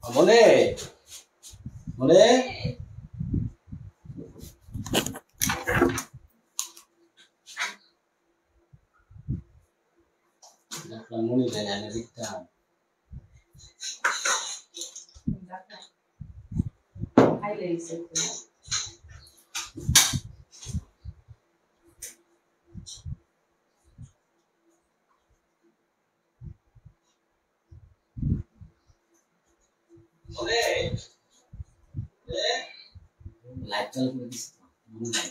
মনে মনে মনে জানে লিখতাম লাইট চালু করে দিছি মনে নাই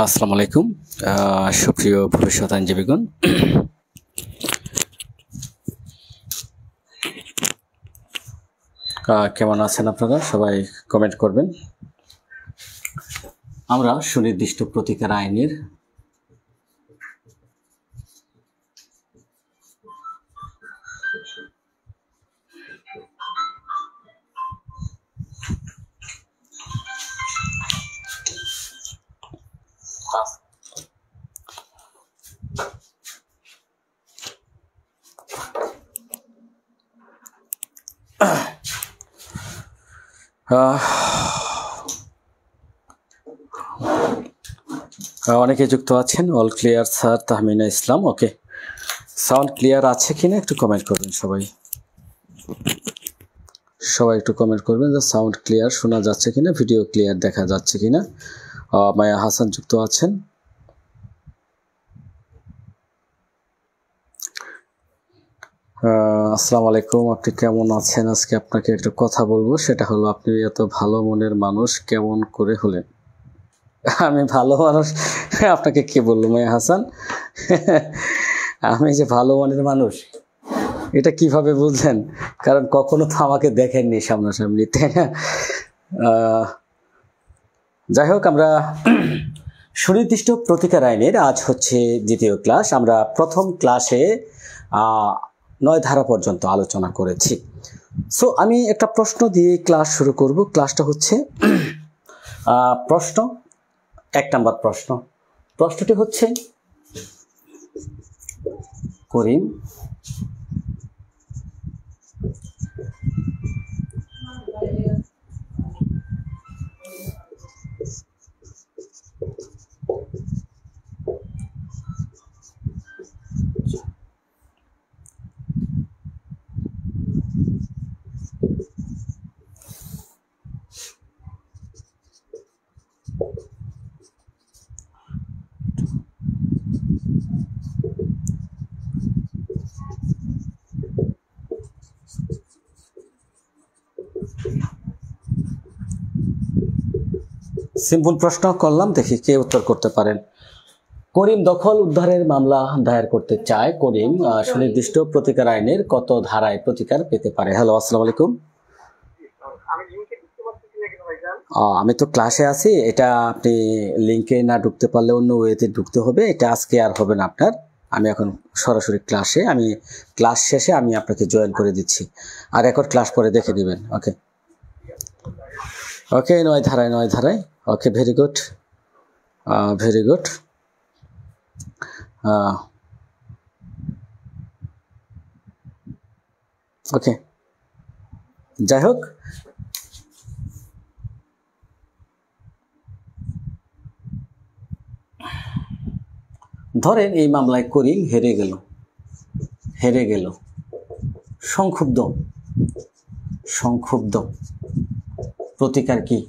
আসসালামু আলাইকুম সুপ্রিয় ভবিষ্যৎ আইনজীবীগণ, কেমন আছেন আপনারা? সবাই কমেন্ট করবেন। আমরা সুনির্দিষ্ট প্রতিকার আইনের অনেকে যুক্ত আছেন। অল ক্লিয়ার স্যার, তাহমিনা ইসলাম। ওকে, সাউন্ড ক্লিয়ার আছে কিনা একটু কমেন্ট করবেন। সবাই একটু কমেন্ট করবেন যে সাউন্ড ক্লিয়ার শোনা যাচ্ছে কিনা, ভিডিও ক্লিয়ার দেখা যাচ্ছে কিনা। মায়া হাসান যুক্ত আছেন। আসসালামু আলাইকুম, আপনি কেমন আছেন? আজকে আপনাকে একটা কথা বলবো, সেটা হলো আপনি এত ভালো মনের মানুষ কেমন করে হলেন? আমি ভালো মানুষ আপনাকে কে বললো মায়া হাসান? আমি যে ভালো মনের মানুষ এটা কিভাবে বুঝলেন? কারণ কখনো তো আমাকে দেখেননি সামনাসামনি, তাই না? যাই হোক, আমরা সুনির্দিষ্ট প্রতিকার আইনের আজ হচ্ছে দ্বিতীয় ক্লাস। আমরা প্রথম ক্লাসে 9 ধারা পর্যন্ত আলোচনা করেছি। সো আমি একটা প্রশ্ন দিয়ে ক্লাস শুরু করব। ক্লাসটা হচ্ছে প্রশ্ন 1 নম্বর প্রশ্ন। প্রশ্নটি হচ্ছে, করিম সিম্পল প্রশ্ন করলাম, দেখি কে উত্তর করতে পারেন। করিম দখল উদ্ধারের মামলা দায়ের করতে চায়। করিম সুনির্দিষ্ট প্রতিকার আইনের কত ধারায় প্রতিকার পেতে পারে? হ্যালো, আসসালামু আলাইকুম। আমি তো ক্লাসে আছি, এটা আপনি লিংকে না ঢুকতে পারলে অন্য ওয়েতে ঢুকতে হবে। এটা আজকে আর হবে না আপনার। আমি এখন সরাসরি ক্লাসে, আমি ক্লাস শেষে আমি আপনাকে জয়েন করে দিচ্ছি, আর রেকর্ড ক্লাস পরে দেখে নেবেন। ওকে ওকে, 9 ধারায়। ওকে, ভেরি গুড, ভেরি গুড। ওকে, যাই হোক, ধরেন এই মামলায় করিম হেরে গেল, সংক্ষুব্ধ প্রতিকার কি?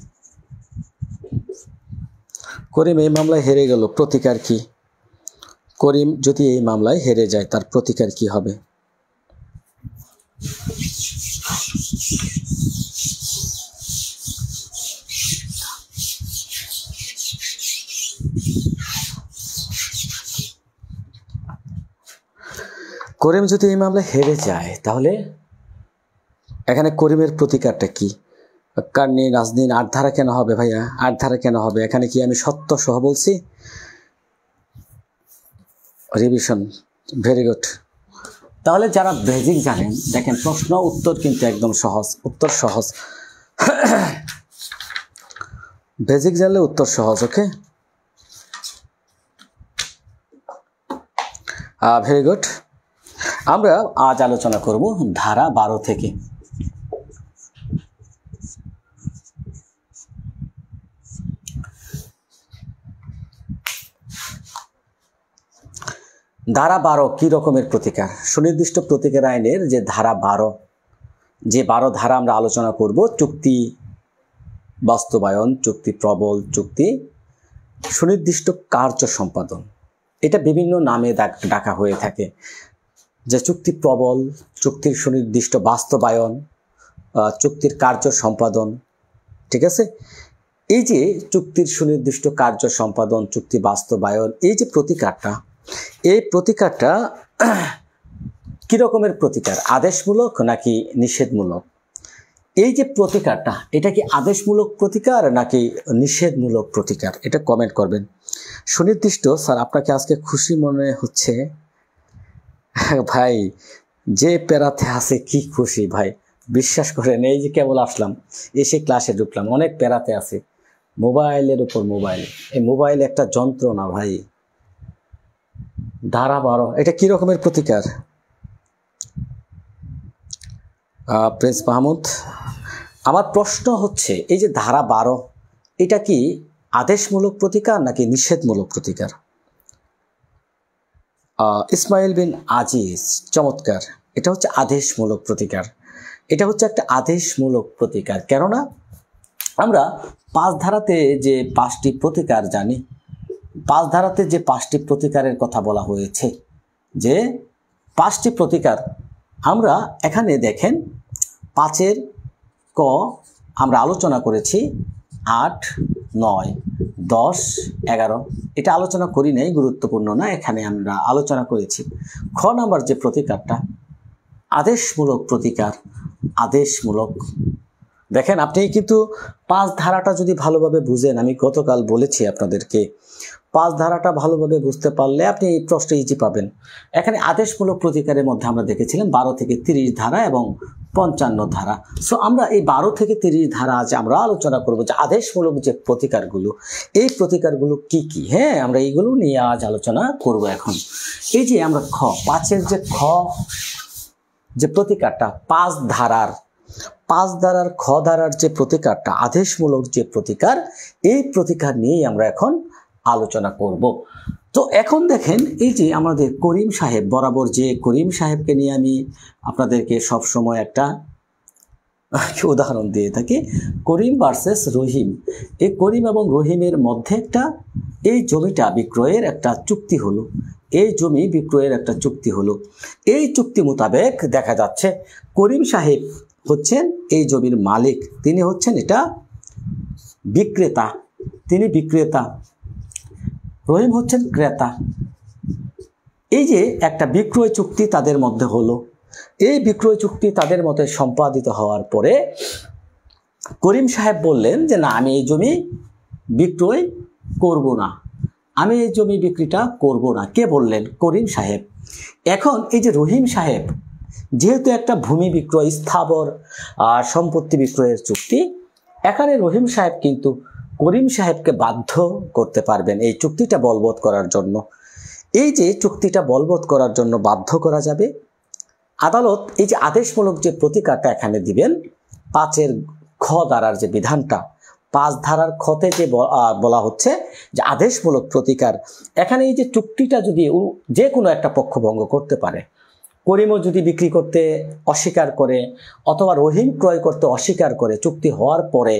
করিম এই মামলায় হেরে গেল, প্রতিকার কি? করিম যদি এই মামলায় হেরে যায় তার প্রতিকার কি হবে? করিম যদি এই মামলায় হেরে যায় তাহলে এখানে করিমের প্রতিকারটা কি? কারণে রাজনীতি 8 ধারা কেন হবে ভাইয়া? 8 ধারা কেন হবে? এখানে কি আমি সত্য সহ বলছি? Revision, very good. তাহলে যারা বেসিক জানেন, দেখেন প্রশ্ন উত্তর কিন্তু একদম সহজ, উত্তর সহজ। বেসিক জানলে উত্তর সহজ। ওকে, ভেরি গুড। আমরা আজ আলোচনা করব ধারা 12 থেকে। ধারা 12 কি রকমের প্রতিকার? সুনির্দিষ্ট প্রতিকার আইনের যে ধারা 12, যে 12 ধারা আমরা আলোচনা করব, চুক্তি বাস্তবায়ন, চুক্তি প্রবল, চুক্তি সুনির্দিষ্ট কার্য সম্পাদন, এটা বিভিন্ন নামে ডাকা হয়ে থাকে। যে চুক্তি প্রবল, চুক্তির সুনির্দিষ্ট বাস্তবায়ন, চুক্তির কার্য সম্পাদন, ঠিক আছে? এই যে চুক্তির সুনির্দিষ্ট কার্য সম্পাদন, চুক্তি বাস্তবায়ন, এই যে প্রতিকারটা, এই প্রতিকারটা কি রকমের প্রতিকার? আদেশমূলক নাকি নিষেধমূলক? এই যে প্রতিকারটা, এটা কি আদেশমূলক প্রতিকার নাকি নিষেধমূলক প্রতিকার? এটা কমেন্ট করবেন। সুনির্দিষ্ট, স্যার আপনাকে আজকে খুশি মনে হচ্ছে? ভাই, যে প্যারাতে আছে কি খুশি ভাই, বিশ্বাস করেন। এই যে কেবল আসলাম, এসে ক্লাসে ঢুকলাম, অনেক প্যারাতে আছে। মোবাইলের উপর মোবাইল, এই মোবাইল একটা যন্ত্রণা ভাই। ধারা 12 এটা কি রকমের প্রতিকার? প্রিন্স মাহমুদ, আমার প্রশ্ন হচ্ছে এই যে ধারা 12, এটা কি আদেশমূলক প্রতিকার নাকি নিষেধমূলক প্রতিকার? ইসমাইল বিন আজিজ, চমৎকার। এটা হচ্ছে আদেশমূলক প্রতিকার। এটা হচ্ছে একটা আদেশমূলক প্রতিকার। কেননা আমরা 5 ধারাতে যে 5টি প্রতিকার জানি, 5 ধারাতে যে 5টি প্রতিকারের কথা বলা হয়েছে, যে 5টি প্রতিকার, আমরা এখানে দেখেন 5-এর ক আমরা আলোচনা করেছি, 8, 9, 10, 11 এটা আলোচনা করি নাই, গুরুত্বপূর্ণ না, এখানে আমরা আলোচনা করেছি। খ নাম্বার যে প্রতিকারটা, আদেশমূলক প্রতিকার, আদেশমূলক। দেখেন আপনি কিন্তু 5 ধারাটা যদি ভালোভাবে বুঝেন, আমি গতকাল বলেছি আপনাদেরকে, 5 ধারাটা ভালোভাবে বুঝতে পারলে আপনি এই প্রশ্ন ইজি পাবেন। এখানে আদেশমূলক প্রতিকারের মধ্যে আমরা দেখেছিলাম 12 থেকে 30 ধারা এবং 55 ধারা। সো আমরা এই 12 থেকে 30 ধারা আজ আমরা আলোচনা করব যে আদেশমূলক যে প্রতিকারগুলো, এই প্রতিকারগুলো কি কি। হ্যাঁ, আমরা এইগুলো নিয়ে আজ আলোচনা করব। এখন এই যে আমরা 5-এর যে যে প্রতিকারটা, 5 ধারার খ ধারার যে প্রতিকারটা, আদেশমূলক যে প্রতিকার, এই প্রতিকার নিয়েই আমরা এখন আলোচনা করব। তো এখন দেখেন, এই যে আমাদের করিম সাহেব, বরাবর যে করিম সাহেবকে নিয়ে আমি আপনাদেরকে সব সময় একটা উদাহরণ দিয়ে থাকি, করিম ভার্সেস রহিম। এই করিম এবং রহিমের মধ্যে একটা এই জমিটা বিক্রয়ের একটা চুক্তি হলো, এই জমি বিক্রয়ের একটা চুক্তি হলো। এই চুক্তি মোতাবেক দেখা যাচ্ছে করিম সাহেব হচ্ছেন এই জমির মালিক, তিনি হচ্ছেন এটা বিক্রেতা, তিনি বিক্রেতা। রহিম হচ্ছেন ক্রেতা। এই যে একটা বিক্রয় চুক্তি তাদের মধ্যে হলো, এই বিক্রয় চুক্তি তাদের মধ্যে সম্পাদিত হওয়ার পরে করিম সাহেব বললেন যে না, আমি এই জমি বিক্রয় করব না, আমি এই জমি বিক্রিটা করব না। কে বললেন? করিম সাহেব। এখন এই যে রহিম সাহেব, যেহেতু একটা ভূমি বিক্রয়, স্থাবর সম্পত্তি বিক্রয়ের চুক্তি, এখানে রহিম সাহেব কিন্তু করিম সাহেবকে বাধ্য করতে পারবেন এই চুক্তিটা বলবৎ করার জন্য। এই যে চুক্তিটা বলবৎ করার জন্য বাধ্য করা যাবে, আদালত এই যে আদেশমূলক যে প্রতিকারটা এখানে দিবেন, 5 খ ধারার যে বিধানটা, 5 ধারার খতে যে বলা হচ্ছে যে আদেশমূলক প্রতিকার, এখানে এই যে চুক্তিটা যদি যে কোনো একটা পক্ষ ভঙ্গ করতে পারে, করিমও যদি বিক্রি করতে অস্বীকার করে অথবা রহিম ক্রয় করতে অস্বীকার করে, চুক্তি হওয়ার পরে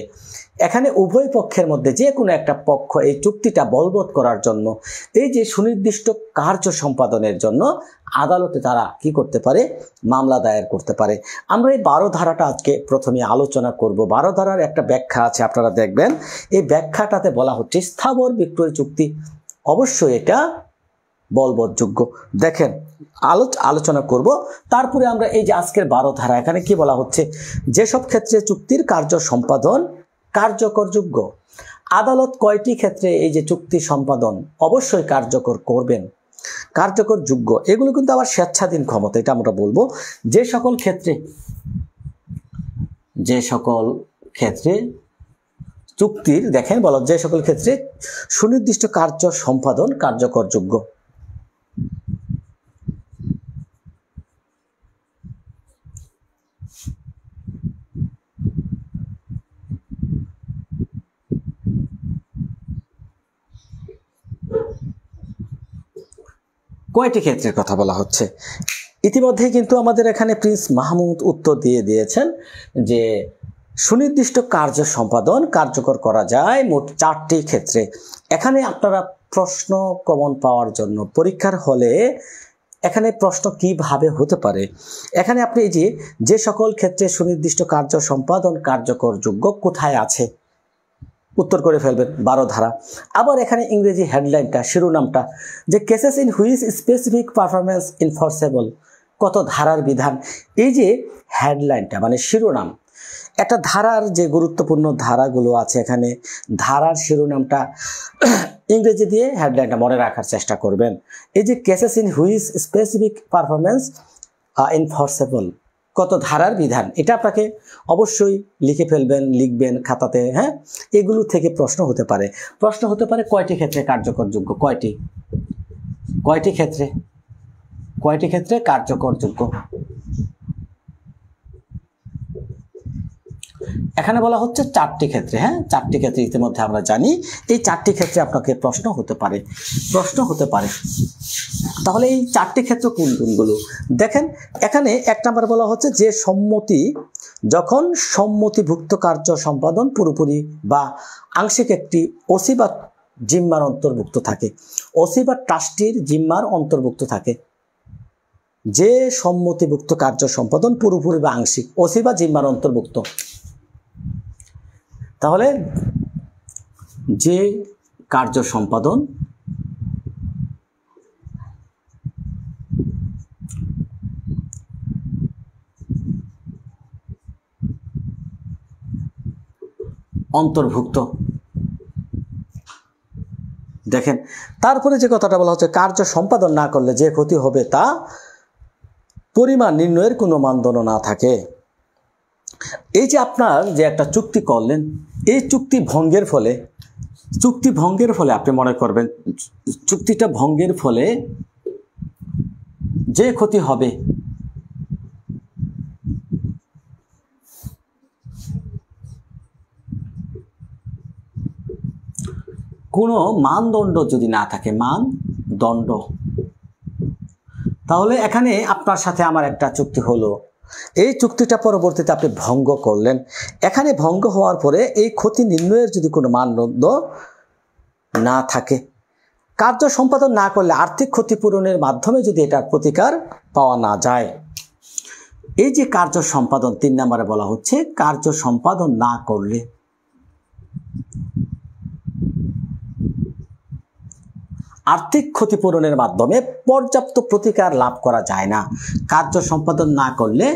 এখানে উভয় পক্ষের মধ্যে যে কোনো একটা পক্ষ এই চুক্তিটা বলবৎ করার জন্য, এই যে সুনির্দিষ্ট কার্য সম্পাদনের জন্য আদালতে তারা কি করতে পারে? মামলা দায়ের করতে পারে। আমরা এই 12 ধারাটা আজকে প্রথমে আলোচনা করব। 12 ধারার একটা ব্যাখ্যা আছে, আপনারা দেখবেন। এই ব্যাখ্যাটাতে বলা হচ্ছে স্থাবর বিক্রয় চুক্তি অবশ্যই এটা বলবৎযোগ্য। দেখেন, আলোচনা করব। তারপরে আমরা এই যে আজকের 12 ধারা, এখানে কি বলা হচ্ছে? যেসব ক্ষেত্রে চুক্তির কার্য সম্পাদন কার্যকরযোগ্য। আদালত কয়টি ক্ষেত্রে এই যে চুক্তি সম্পাদন অবশ্যই কার্যকর করবেন, কার্যকরযোগ্য, এগুলো কিন্তু আবার স্বেচ্ছাধীন ক্ষমতা, এটা আমরা বলবো। যে সকল ক্ষেত্রে চুক্তির, দেখেন বলো, যে সকল ক্ষেত্রে সুনির্দিষ্ট কার্য সম্পাদন কার্যকরযোগ্য। কয়টি ক্ষেত্রের কথা বলা হচ্ছে? ইতিমধ্যে কিন্তু আমাদের এখানে প্রিন্স মাহমুদ উত্তর দিয়ে দিয়েছেন যে সুনির্দিষ্ট কার্য সম্পাদন কার্যকর করা যায় মোট 4টি ক্ষেত্রে। এখানে আপনারা প্রশ্ন কমন পাওয়ার জন্য পরীক্ষার হলে এখানে প্রশ্ন কিভাবে হতে পারে, এখানে আপনি এই যে সকল ক্ষেত্রে সুনির্দিষ্ট কার্য সম্পাদন কার্যকরযোগ্য কোথায় আছে উত্তর করে ফেলবেন 12 ধারা। আবার এখানে ইংরেজি হেডলাইনটা, শিরোনামটা, যে cases in which specific performance enforceable, কত ধারার বিধান। এই যে হেডলাইনটা মানে শিরোনাম, একটা ধারার যে গুরুত্বপূর্ণ ধারাগুলো আছে, এখানে ধারার শিরোনামটা ইংরেজি দিয়ে হেডলাইনটা মনে রাখার চেষ্টা করবেন। এই যে cases in which specific performance enforceable, কত ধারার বিধান, এটা আপনাকে অবশ্যই লিখে ফেলবেন, লিখবেন খাতাতে। হ্যাঁ, এগুলো থেকে প্রশ্ন হতে পারে। কয়টি ক্ষেত্রে কার্যকরযোগ্য, কয়টি ক্ষেত্রে কার্যকরযোগ্য। এখানে বলা হচ্ছে 4টি ক্ষেত্রে। হ্যাঁ, 4টি ক্ষেত্রে ইতিমধ্যে আমরা জানি। এই 4টি ক্ষেত্রে আপনাকে প্রশ্ন হতে পারে। তাহলে এই 4টি ক্ষেত্র কোনগুলো দেখেন। এখানে 1 নম্বর বলা হচ্ছে যে যখন সম্মতিভুক্ত কার্য সম্পাদন পুরোপুরি বা আংশিক একটি ওসি বা জিম্মার অন্তর্ভুক্ত থাকে, ওসি বা ট্রাস্টির জিম্মার অন্তর্ভুক্ত থাকে। যে সম্মতিভুক্ত কার্য সম্পাদন পুরোপুরি বা আংশিক ওসি বা জিম্মার অন্তর্ভুক্ত, তাহলে যে কার্য সম্পাদন অন্তর্ভুক্ত। দেখেন, তারপরে যে কথাটা বলা হচ্ছে, কার্য সম্পাদন না করলে যে ক্ষতি হবে তা পরিমাণ নির্ণয়ের কোনো মানদণ্ড না থাকে। এই যে আপনার যে একটা চুক্তি করলেন, এই চুক্তি ভঙ্গের ফলে আপনি মনে করবেন চুক্তিটা ভঙ্গের ফলে যে ক্ষতি হবে কোনো মানদণ্ড যদি না থাকে, মানদণ্ড, তাহলে এখানে আপনার সাথে আমার একটা চুক্তি হলো, এই চুক্তিটা পরবর্তীতে আপনি ভঙ্গ করলেন। এখানে ভঙ্গ হওয়ার পরে এই ক্ষতি নির্ণয়ের যদি কোনো মানদণ্ড না থাকে, কার্য সম্পাদন না করলে আর্থিক ক্ষতিপূরণের মাধ্যমে যদি এটার প্রতিকার পাওয়া না যায়, এই যে কার্য সম্পাদন 3 নম্বরে বলা হচ্ছে, কার্য সম্পাদন না করলে আর্থিক ক্ষতিপূরণের মাধ্যমে পর্যাপ্ত প্রতিকার লাভ করা যায় না। কার্য সম্পাদন না করলে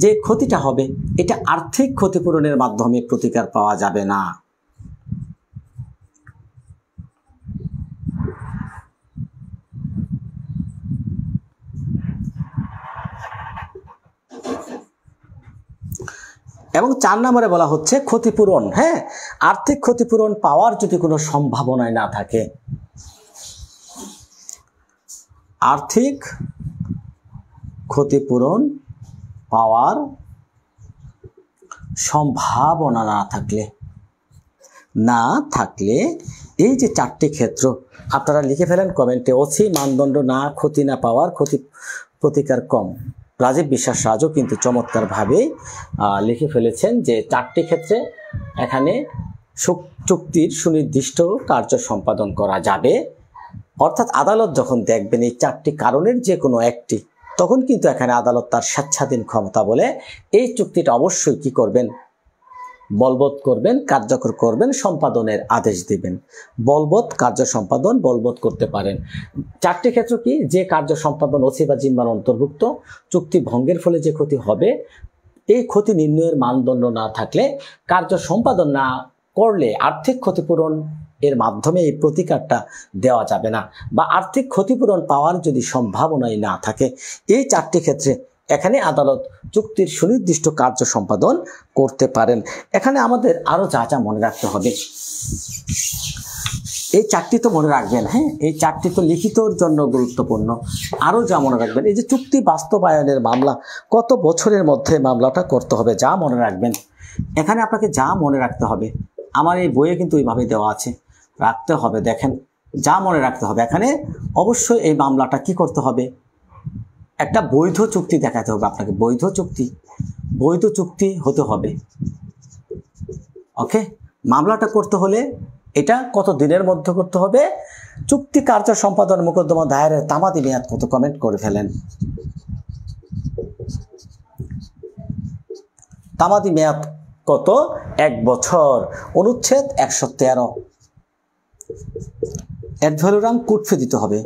যে ক্ষতিটা হবে এটা আর্থিক ক্ষতিপূরণের মাধ্যমে প্রতিকার পাওয়া যাবে না। এবং 4 নম্বরে বলা হচ্ছে ক্ষতিপূরণ। হ্যাঁ, আর্থিক ক্ষতিপূরণ পাওয়ার যদি কোনো সম্ভাবনাই না থাকে, আর্থিক ক্ষতিপূরণ পাওয়ার সম্ভাবনা না থাকলে এই যে 4টি ক্ষেত্র আপনারা লিখে ফেলেন কমেন্টে। ওসি মানদণ্ড না, ক্ষতি না পাওয়ার, ক্ষতি প্রতিকার কম। রাজীব বিশ্বাস রাজও কিন্তু চমৎকারভাবে লিখে ফেলেছেন যে 4টি ক্ষেত্রে এখানে চুক্তির সুনির্দিষ্ট কার্য সম্পাদন করা যাবে। অর্থাৎ আদালত যখন দেখবেন এই 4টি কারণের যে কোনো একটি, তখন কিন্তু এখানে আদালত তার স্বেচ্ছাধীন ক্ষমতা বলে এই চুক্তিটা অবশ্যই কি করবেন, বলবৎ করবেন, কার্যকর করবেন, সম্পাদনের আদেশ দিবেন। বলবৎ, কার্য সম্পাদন, বলবৎ করতে পারেন। 4টি ক্ষেত্র কি, যে কার্য সম্পাদন ওসি বা জিম্মার অন্তর্ভুক্ত, চুক্তি ভঙ্গের ফলে যে ক্ষতি হবে, এই ক্ষতি নির্ণয়ের মানদণ্ড না থাকলে, কার্য সম্পাদন না করলে আর্থিক ক্ষতিপূরণ এর মাধ্যমে এই প্রতিকারটা দেওয়া যাবে না, বা আর্থিক ক্ষতিপূরণ পাওয়ার যদি সম্ভাবনাই না থাকে, এই 4টি ক্ষেত্রে এখানে আদালত চুক্তির সুনির্দিষ্ট কার্য সম্পাদন করতে পারেন। এখানে আমাদের আরো যা যা মনে রাখতে হবে, এই 4টি তো মনে রাখবেন। হ্যাঁ, এই 4টি তো লিখিতর জন্য গুরুত্বপূর্ণ। আরো যা মনে রাখবেন, এই যে চুক্তি বাস্তবায়নের মামলা, কত বছরের মধ্যে মামলাটা করতে হবে, যা মনে রাখবেন। এখানে আপনাকে যা মনে রাখতে হবে, আমার এই বইয়ে কিন্তু এইভাবে দেওয়া আছে, রাখতে হবে। দেখেন, যা মনে রাখতে হবে, এখানে অবশ্যই এই মামলাটা কি করতে হবে, একটা বৈধ চুক্তি দেখাতে হবে আপনাকে। বৈধ চুক্তি হতে হবে। ওকে, মামলাটা করতে হলে এটা কত দিনের মধ্যে করতে হবে, চুক্তি কার্য সম্পাদন মোকদ্দমা দায়েরের তামাদি মেয়াদ কত, কমেন্ট করে ফেলেন। তামাদি মেয়াদ কত, 1 বছর। অনুচ্ছেদ 113, অ্যাড ভ্যালোরাম কোর্ট ফি দিতে হবে।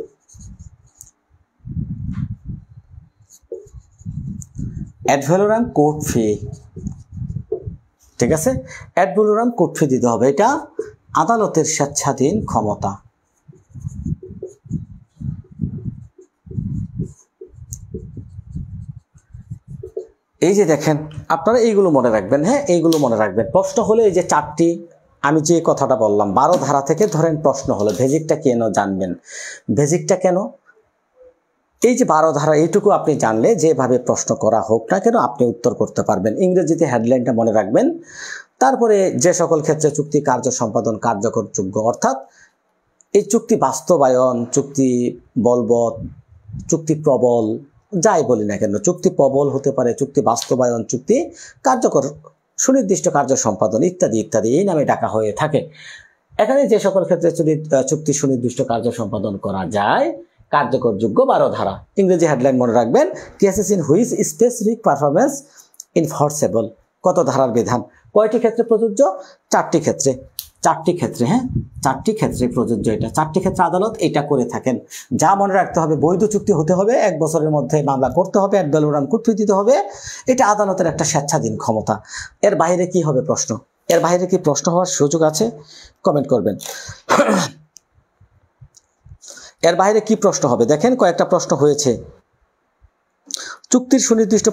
অ্যাড ভ্যালোরাম কোর্ট ফি, ঠিক আছে, অ্যাড ভ্যালোরাম কোর্ট ফি দিতে হবে। এটা আদালতের স্বেচ্ছাধীন ক্ষমতা। এই যে দেখেন, আপনারা এইগুলো মনে রাখবেন। হ্যাঁ, এইগুলো মনে রাখবেন। প্রশ্ন হলে এই যে 4টি, আমি যে কথাটা বললাম, 12 ধারা থেকে ধরেন প্রশ্ন হলো, বেসিকটা কেন জানবেন, বেসিকটা কেন, এই যে 12 ধারা, এইটুকু আপনি জানলে যেভাবে প্রশ্ন করা হোক না কেন আপনি উত্তর করতে পারবেন। ইংরেজিতে হেডলাইনটা মনে রাখবেন। তারপরে যে সকল ক্ষেত্রে চুক্তি কার্য সম্পাদন কার্যকরযোগ্য, অর্থাৎ এই চুক্তি বাস্তবায়ন, চুক্তি বলবৎ, চুক্তি প্রবল, যাই বলি না কেন, চুক্তি প্রবল হতে পারে, চুক্তি বাস্তবায়ন, চুক্তি কার্যকর, সুনির্দিষ্ট কার্য সম্পাদন ইত্যাদি ইত্যাদি এই নামে ডাকা হয়ে থাকে। এখানে যে সকল ক্ষেত্রে চুক্তি সুনির্দিষ্ট কার্য সম্পাদন করা যায়, কার্যকরযোগ্য 12 ধারা। ইংরেজি হেডলাইন মনে রাখবেন, cases in which specific performance enforceable. কত ধারার বিধান, কয়টি ক্ষেত্রে প্রযোজ্য, 4টি ক্ষেত্রে। 4টি ক্ষেত্রে, হ্যাঁ, 4টি ক্ষেত্রে প্রযোজ্য। এটা 4টি ক্ষেত্রে আদালত এটা করে থাকেন। যা মনে রাখতে হবে, বৈধ চুক্তি হতে হবে, 1 বছরের মধ্যে মামলা করতে হবে, অ্যাড ভ্যালোরাম কোর্ট ফি দিতে হবে। এটা আদালতের একটা স্বেচ্ছাধীন ক্ষমতা। এর বাইরে কি হবে প্রশ্ন, এর বাইরে কি প্রশ্ন হওয়ার সুযোগ আছে, কমেন্ট করবেন। এর বাইরে কি প্রশ্ন হবে, দেখেন কয়েকটা প্রশ্ন হয়েছে। চুক্তির সুনির্দিষ্ট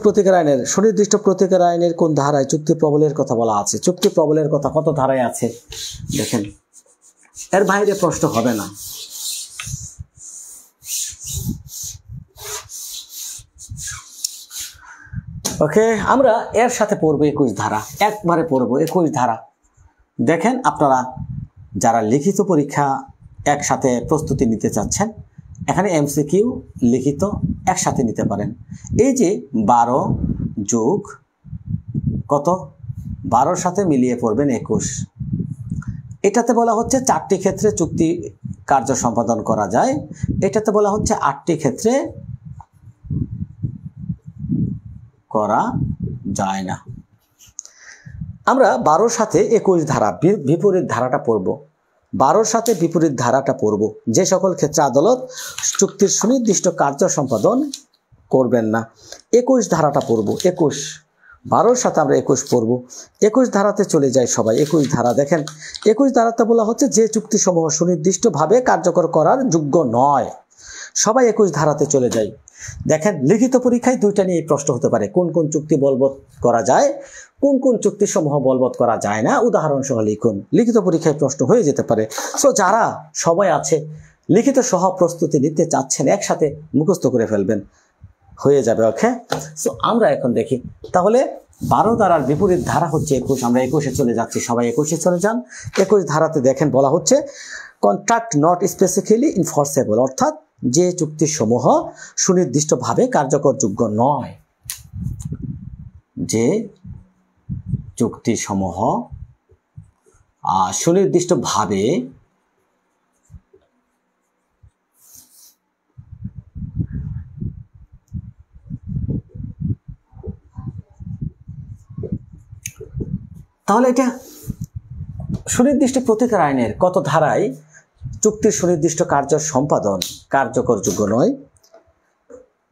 প্রতিকার আইনের কোন ধারায় চুক্তি প্রবলের কথা বলা আছে, চুক্তি প্রবলের কথা কত ধারায় আছে দেখেন। এর বাইরে প্রশ্ন হবে না। ওকে, আমরা এর সাথে পড়বো 21 ধারা, একবারে পড়বো 21 ধারা। দেখেন, আপনারা যারা লিখিত পরীক্ষা একসাথে প্রস্তুতি নিতে চাচ্ছেন, এখানে এমসিকিউ লিখিত একসাথে নিতে পারেন। এই যে 12 যোগ কত, 12-র সাথে মিলিয়ে পড়বেন 21। এটাতে বলা হচ্ছে 4টি ক্ষেত্রে চুক্তি কার্য সম্পাদন করা যায়, এটাতে বলা হচ্ছে 8টি ক্ষেত্রে করা যায় না। আমরা 12-র সাথে 21 ধারা, বিপরীত ধারাটা পড়ব। 12 সাথে বিপরীত ধারাটা পড়ব। যে সকল ক্ষেত্রে আদালত চুক্তির সুনির্দিষ্ট কার্য সম্পাদন করবেন না। 21 ধারাটা পড়ব। 21, 12 সাথে আমরা 21 পড়ব। 21 ধারাতে চলে যাই সবাই। 21 ধারা দেখেন, 21 ধারাতে বলা হচ্ছে যে চুক্তিসমূহ সুনির্দিষ্টভাবে কার্যকর করার যোগ্য নয়। সবাই 21 ধারাতে চলে যাই। দেখেন, লিখিত পরীক্ষায় দুইটা নিয়ে প্রশ্ন হতে পারে, কোন কোন চুক্তি বলবৎ করা যায়, কোন কোন চুক্তিসমূহ বলবৎ করা যায় না, উদাহরণ সহ লিখুন। লিখিত পরীক্ষায় প্রশ্ন হয়ে যেতে পারে। সো যারা সময় আছে, লিখিত সহ প্রস্তুতি নিতে চাচ্ছেন, একসাথে মুখস্থ করে ফেলবেন, হয়ে যাবে। ওকে, সো আমরা এখন দেখি তাহলে 12 ধারার বিপরীত ধারা হচ্ছে 21। আমরা 21-এ চলে যাচ্ছি, সবাই 21-এ চলে যান। 21 ধারাতে দেখেন বলা হচ্ছে কন্ট্রাক্ট নট স্পেসিফিক্যালি ইনফোর্সেবল, অর্থাৎ যে চুক্তিসমূহ সুনির্দিষ্টভাবে কার্যকরযোগ্য নয়। যে চুক্তিসমূহ সুনির্দিষ্টভাবে তাহলে এটা সুনির্দিষ্ট প্রতিকার আইনের কত ধারায় চুক্তির সুনির্দিষ্ট কার্য সম্পাদন কার্যকরযোগ্য নয়?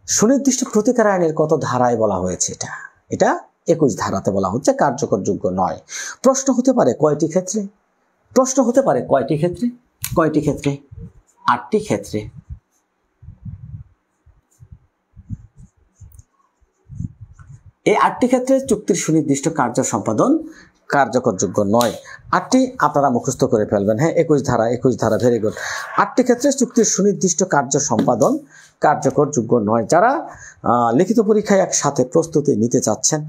সুনির্দিষ্ট প্রতিকার আইনের কত ধারায় বলা হয়েছে? এটা 21 ধারাতে বলা হচ্ছে কার্যকরযোগ্য নয়। প্রশ্ন হতে পারে কয়টি ক্ষেত্রে? প্রশ্ন হতে পারে কয়টি ক্ষেত্রে? কয়টি ক্ষেত্রে? 8টি ক্ষেত্রে। এই 8টি ক্ষেত্রে চুক্তির সুনির্দিষ্ট কার্য সম্পাদন কার্যকরযোগ্য নয়। 8টি আপনারা মুখস্থ করে ফেলবেন। হ্যাঁ, 21 ধারা, ভেরি গুড। 8টি ক্ষেত্রে চুক্তির সুনির্দিষ্ট কার্য সম্পাদন কার্যকরযোগ্য নয়। যারা লিখিত পরীক্ষায় একসাথে প্রস্তুতি নিতে চাচ্ছেন,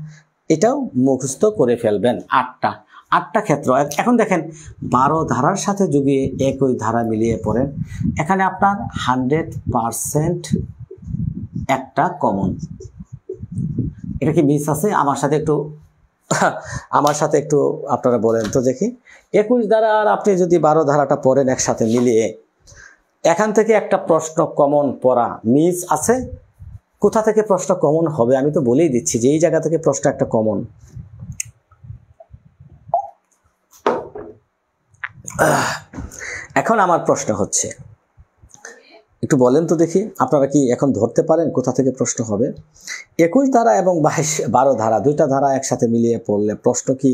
এটাও মুখস্থ করে ফেলবেন। 8টা ক্ষেত্র। এখন দেখেন, 12 ধারার সাথে যুগিয়ে 21 ধারা মিলিয়ে পড়েন। এখানে আপনার 100% একটা কমন। এটা কি মিস আছে? আমার সাথে একটু আপনারা বলেন তো দেখি। 21 ধারা আর আপনি যদি 12 ধারাটা পড়েন একসাথে মিলিয়ে, এখান থেকে একটা প্রশ্ন কমন পড়া মিস আছে। কোথা থেকে প্রশ্ন কমন হবে আমি তো বলেই দিচ্ছি যে এই জায়গা থেকে প্রশ্ন একটা কমন। এখন আমার প্রশ্ন হচ্ছে, একটু বলেন তো দেখি, আপনারা কি এখন ধরতে পারেন কোথা থেকে প্রশ্ন হবে? 21 ধারা এবং 12 ধারা, দুইটা ধারা একসাথে মিলিয়ে পড়লে প্রশ্ন কি,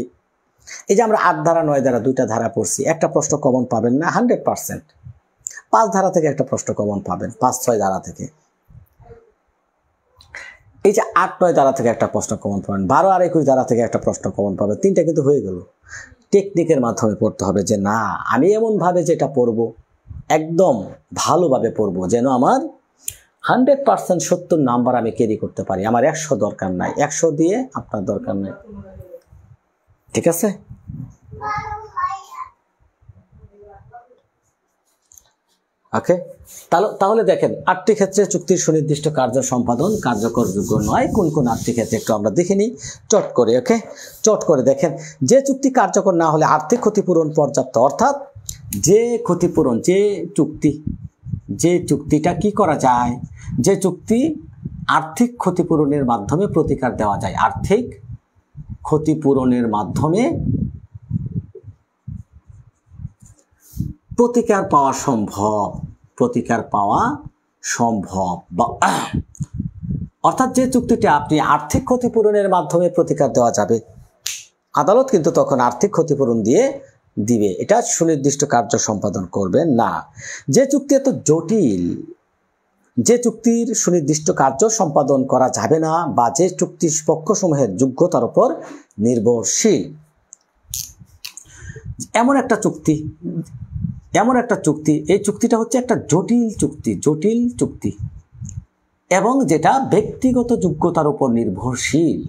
এই যে আমরা 8 ধারা 9 ধারা দুইটা ধারা পড়ছি, একটা প্রশ্ন কমন পাবেন না 100%। 5 ধারা থেকে একটা প্রশ্ন কমন পাবেন, 5-6 ধারা থেকে। এই যে 8-9 ধারা থেকে একটা প্রশ্ন কমন পাবেন, 12 আর 21 ধারা থেকে একটা প্রশ্ন কমন পাবেন। 3টা কিন্তু হয়ে গেল। টেকনিকের মাধ্যমে পড়তে হবে যে না, আমি এমনভাবে যেটা পড়ব একদম ভালোভাবে পড়ব যেন আমার 100% 70 নাম্বার আমি ক্যারি করতে পারি। আমার 100 দরকার নাই, 100 দিয়ে আপনার দরকার নাই। ঠিক আছে? ওকে, তাহলে দেখেন 8টি ক্ষেত্রে চুক্তির সুনির্দিষ্ট কার্য সম্পাদন কার্যকরযোগ্য নয়। কোন কোন 8টি ক্ষেত্রে একটু আমরা দেখে নিই চট করে। ওকে, চট করে দেখেন, যে চুক্তি কার্যকর না হলে আর্থিক ক্ষতিপূরণ পর্যাপ্ত, অর্থাৎ যে ক্ষতিপূরণ, যে চুক্তিটা কি করা যায়, যে চুক্তি আর্থিক ক্ষতিপূরণের মাধ্যমে প্রতিকার দেওয়া যায়, আর্থিক ক্ষতিপূরণের মাধ্যমে প্রতিকার পাওয়া সম্ভব, অর্থাৎ যে চুক্তিটা আপনি আর্থিক ক্ষতিপূরণের মাধ্যমে প্রতিকার দেওয়া যাবে, আদালত কিন্তু তখন আর্থিক ক্ষতিপূরণ দিবে। এটা সুনির্দিষ্ট কার্য সম্পাদন করবেন না। যে চুক্তি এত জটিল, যে চুক্তির সুনির্দিষ্ট কার্য সম্পাদন করা যাবে না, বা যে চুক্তি পক্ষসমূহের যোগ্যতার উপর নির্ভরশীল, এমন একটা চুক্তি, এই চুক্তিটা হচ্ছে একটা জটিল চুক্তি এবং যেটা ব্যক্তিগত যোগ্যতার উপর নির্ভরশীল,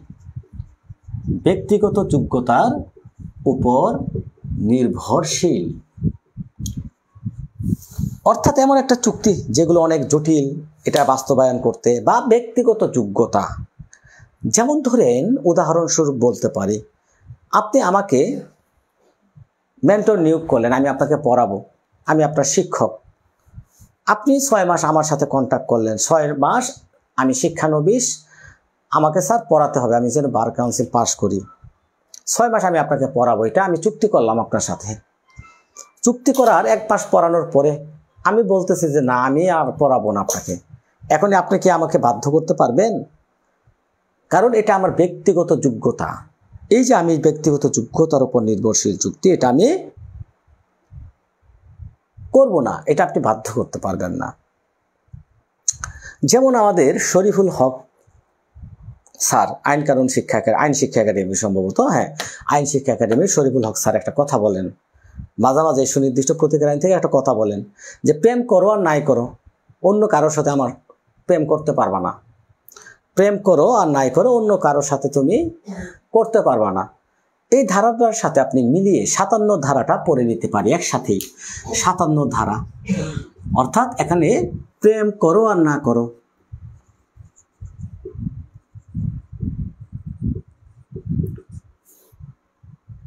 অর্থাৎ এমন একটা চুক্তি যেগুলো অনেক জটিল, এটা বাস্তবায়ন করতে, বা ব্যক্তিগত যোগ্যতা। যেমন ধরেন, উদাহরণস্বরূপ বলতে পারি, আপনি আমাকে মেন্টর নিয়োগ করলেন, আমি আপনাকে পড়াবো, আমি আপনার শিক্ষক। আপনি 6 মাস আমার সাথে কন্ট্যাক্ট করলেন, 6 মাস আমি শিক্ষানবিশ, আমাকে স্যার পড়াতে হবে, আমি যেন বার কাউন্সিল পাস করি, 6 মাস আমি আপনাকে পড়াবো, এটা আমি চুক্তি করলাম আপনার সাথে। চুক্তি করার 1 মাস পড়ানোর পরে আমি বলতেছি যে না, আমি আর পড়াবো না আপনাকে, এখন আপনি কি আমাকে বাধ্য করতে পারবেন? কারণ এটা আমার ব্যক্তিগত যোগ্যতা। এই যে আমি ব্যক্তিগত যোগ্যতার উপর নির্ভরশীল চুক্তি, এটা আমি করব না, এটা আপনি বাধ্য করতে পারবেন না। যেমন আমাদের শরীফুল হক স্যার, আইন শিক্ষা একাডেমি সম্ভবত, হ্যাঁ, আইন শিক্ষা একাডেমির শরীফুল হক স্যার একটা কথা বলেন, মাঝে মাঝে সুনির্দিষ্ট প্রতিকার আইন থেকে একটা কথা বলেন যে প্রেম করো আর নাই করো, অন্য কারোর সাথে আমার প্রেম করতে পারবা না। প্রেম করো আর নাই করো, অন্য কারোর সাথে তুমি করতে পারবা না। এই ধারাটার সাথে আপনি মিলিয়ে 57 ধারাটা পড়ে নিতে পারি একসাথেই। 57 ধারা, অর্থাৎ এখানে প্রেম করো আর না করো,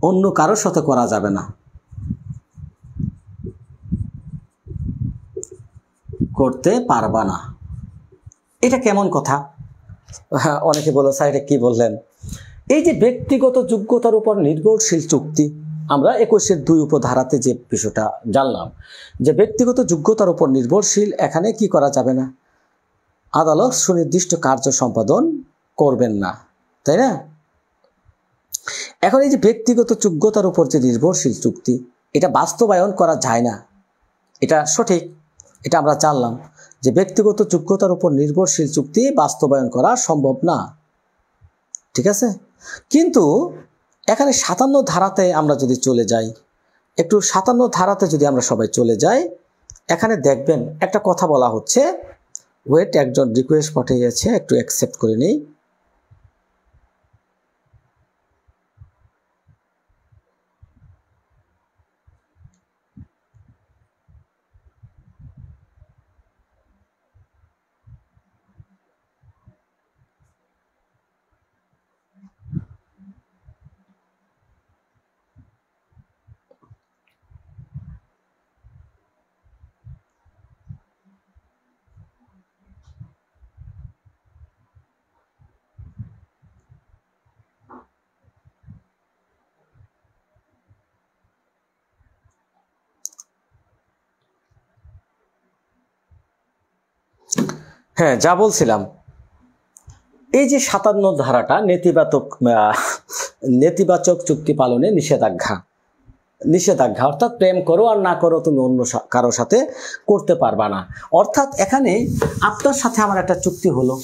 অন্য কারোর সাথে করা যাবে না, করতে পারবা না। এটা কেমন কথা? অনেকে বলে স্যার এটা কি বললেন? এই যে ব্যক্তিগত যোগ্যতার উপর নির্ভরশীল চুক্তি, আমরা 21-এর 2 উপধারাতে যে বিষয়টা জানলাম যে ব্যক্তিগত যোগ্যতার উপর নির্ভরশীল, এখানে কি করা যাবে না? আদালত সুনির্দিষ্ট কার্য সম্পাদন করবেন না, তাই না? এখন এই যে ব্যক্তিগত যোগ্যতার উপর যে নির্ভরশীল চুক্তি, এটা বাস্তবায়ন করা যায় না, এটা সঠিক, এটা আমরা জানলাম যে ব্যক্তিগত যোগ্যতার উপর নির্ভরশীল চুক্তি বাস্তবায়ন করা সম্ভব না, ঠিক আছে? কিন্তু এখানে 57 ধারাতে আমরা যদি চলে যাই, একটু 57 ধারাতে যদি আমরা সবাই চলে যাই, এখানে দেখবেন একটা কথা বলা হচ্ছে। ওয়েট, একজন রিকোয়েস্ট পাঠিয়েছে, একটু অ্যাকসেপ্ট করে নেই। হ্যাঁ, যা বলছিলাম, এই যে 57 ধারাটা নেতিবাচক চুক্তি পালনে নিষেধাজ্ঞা, অর্থাৎ প্রেম করো আর না করো, তুমি অন্য কারোর সাথে করতে পারবা না। অর্থাৎ এখানে আপনার সাথে আমার একটা চুক্তি হলো,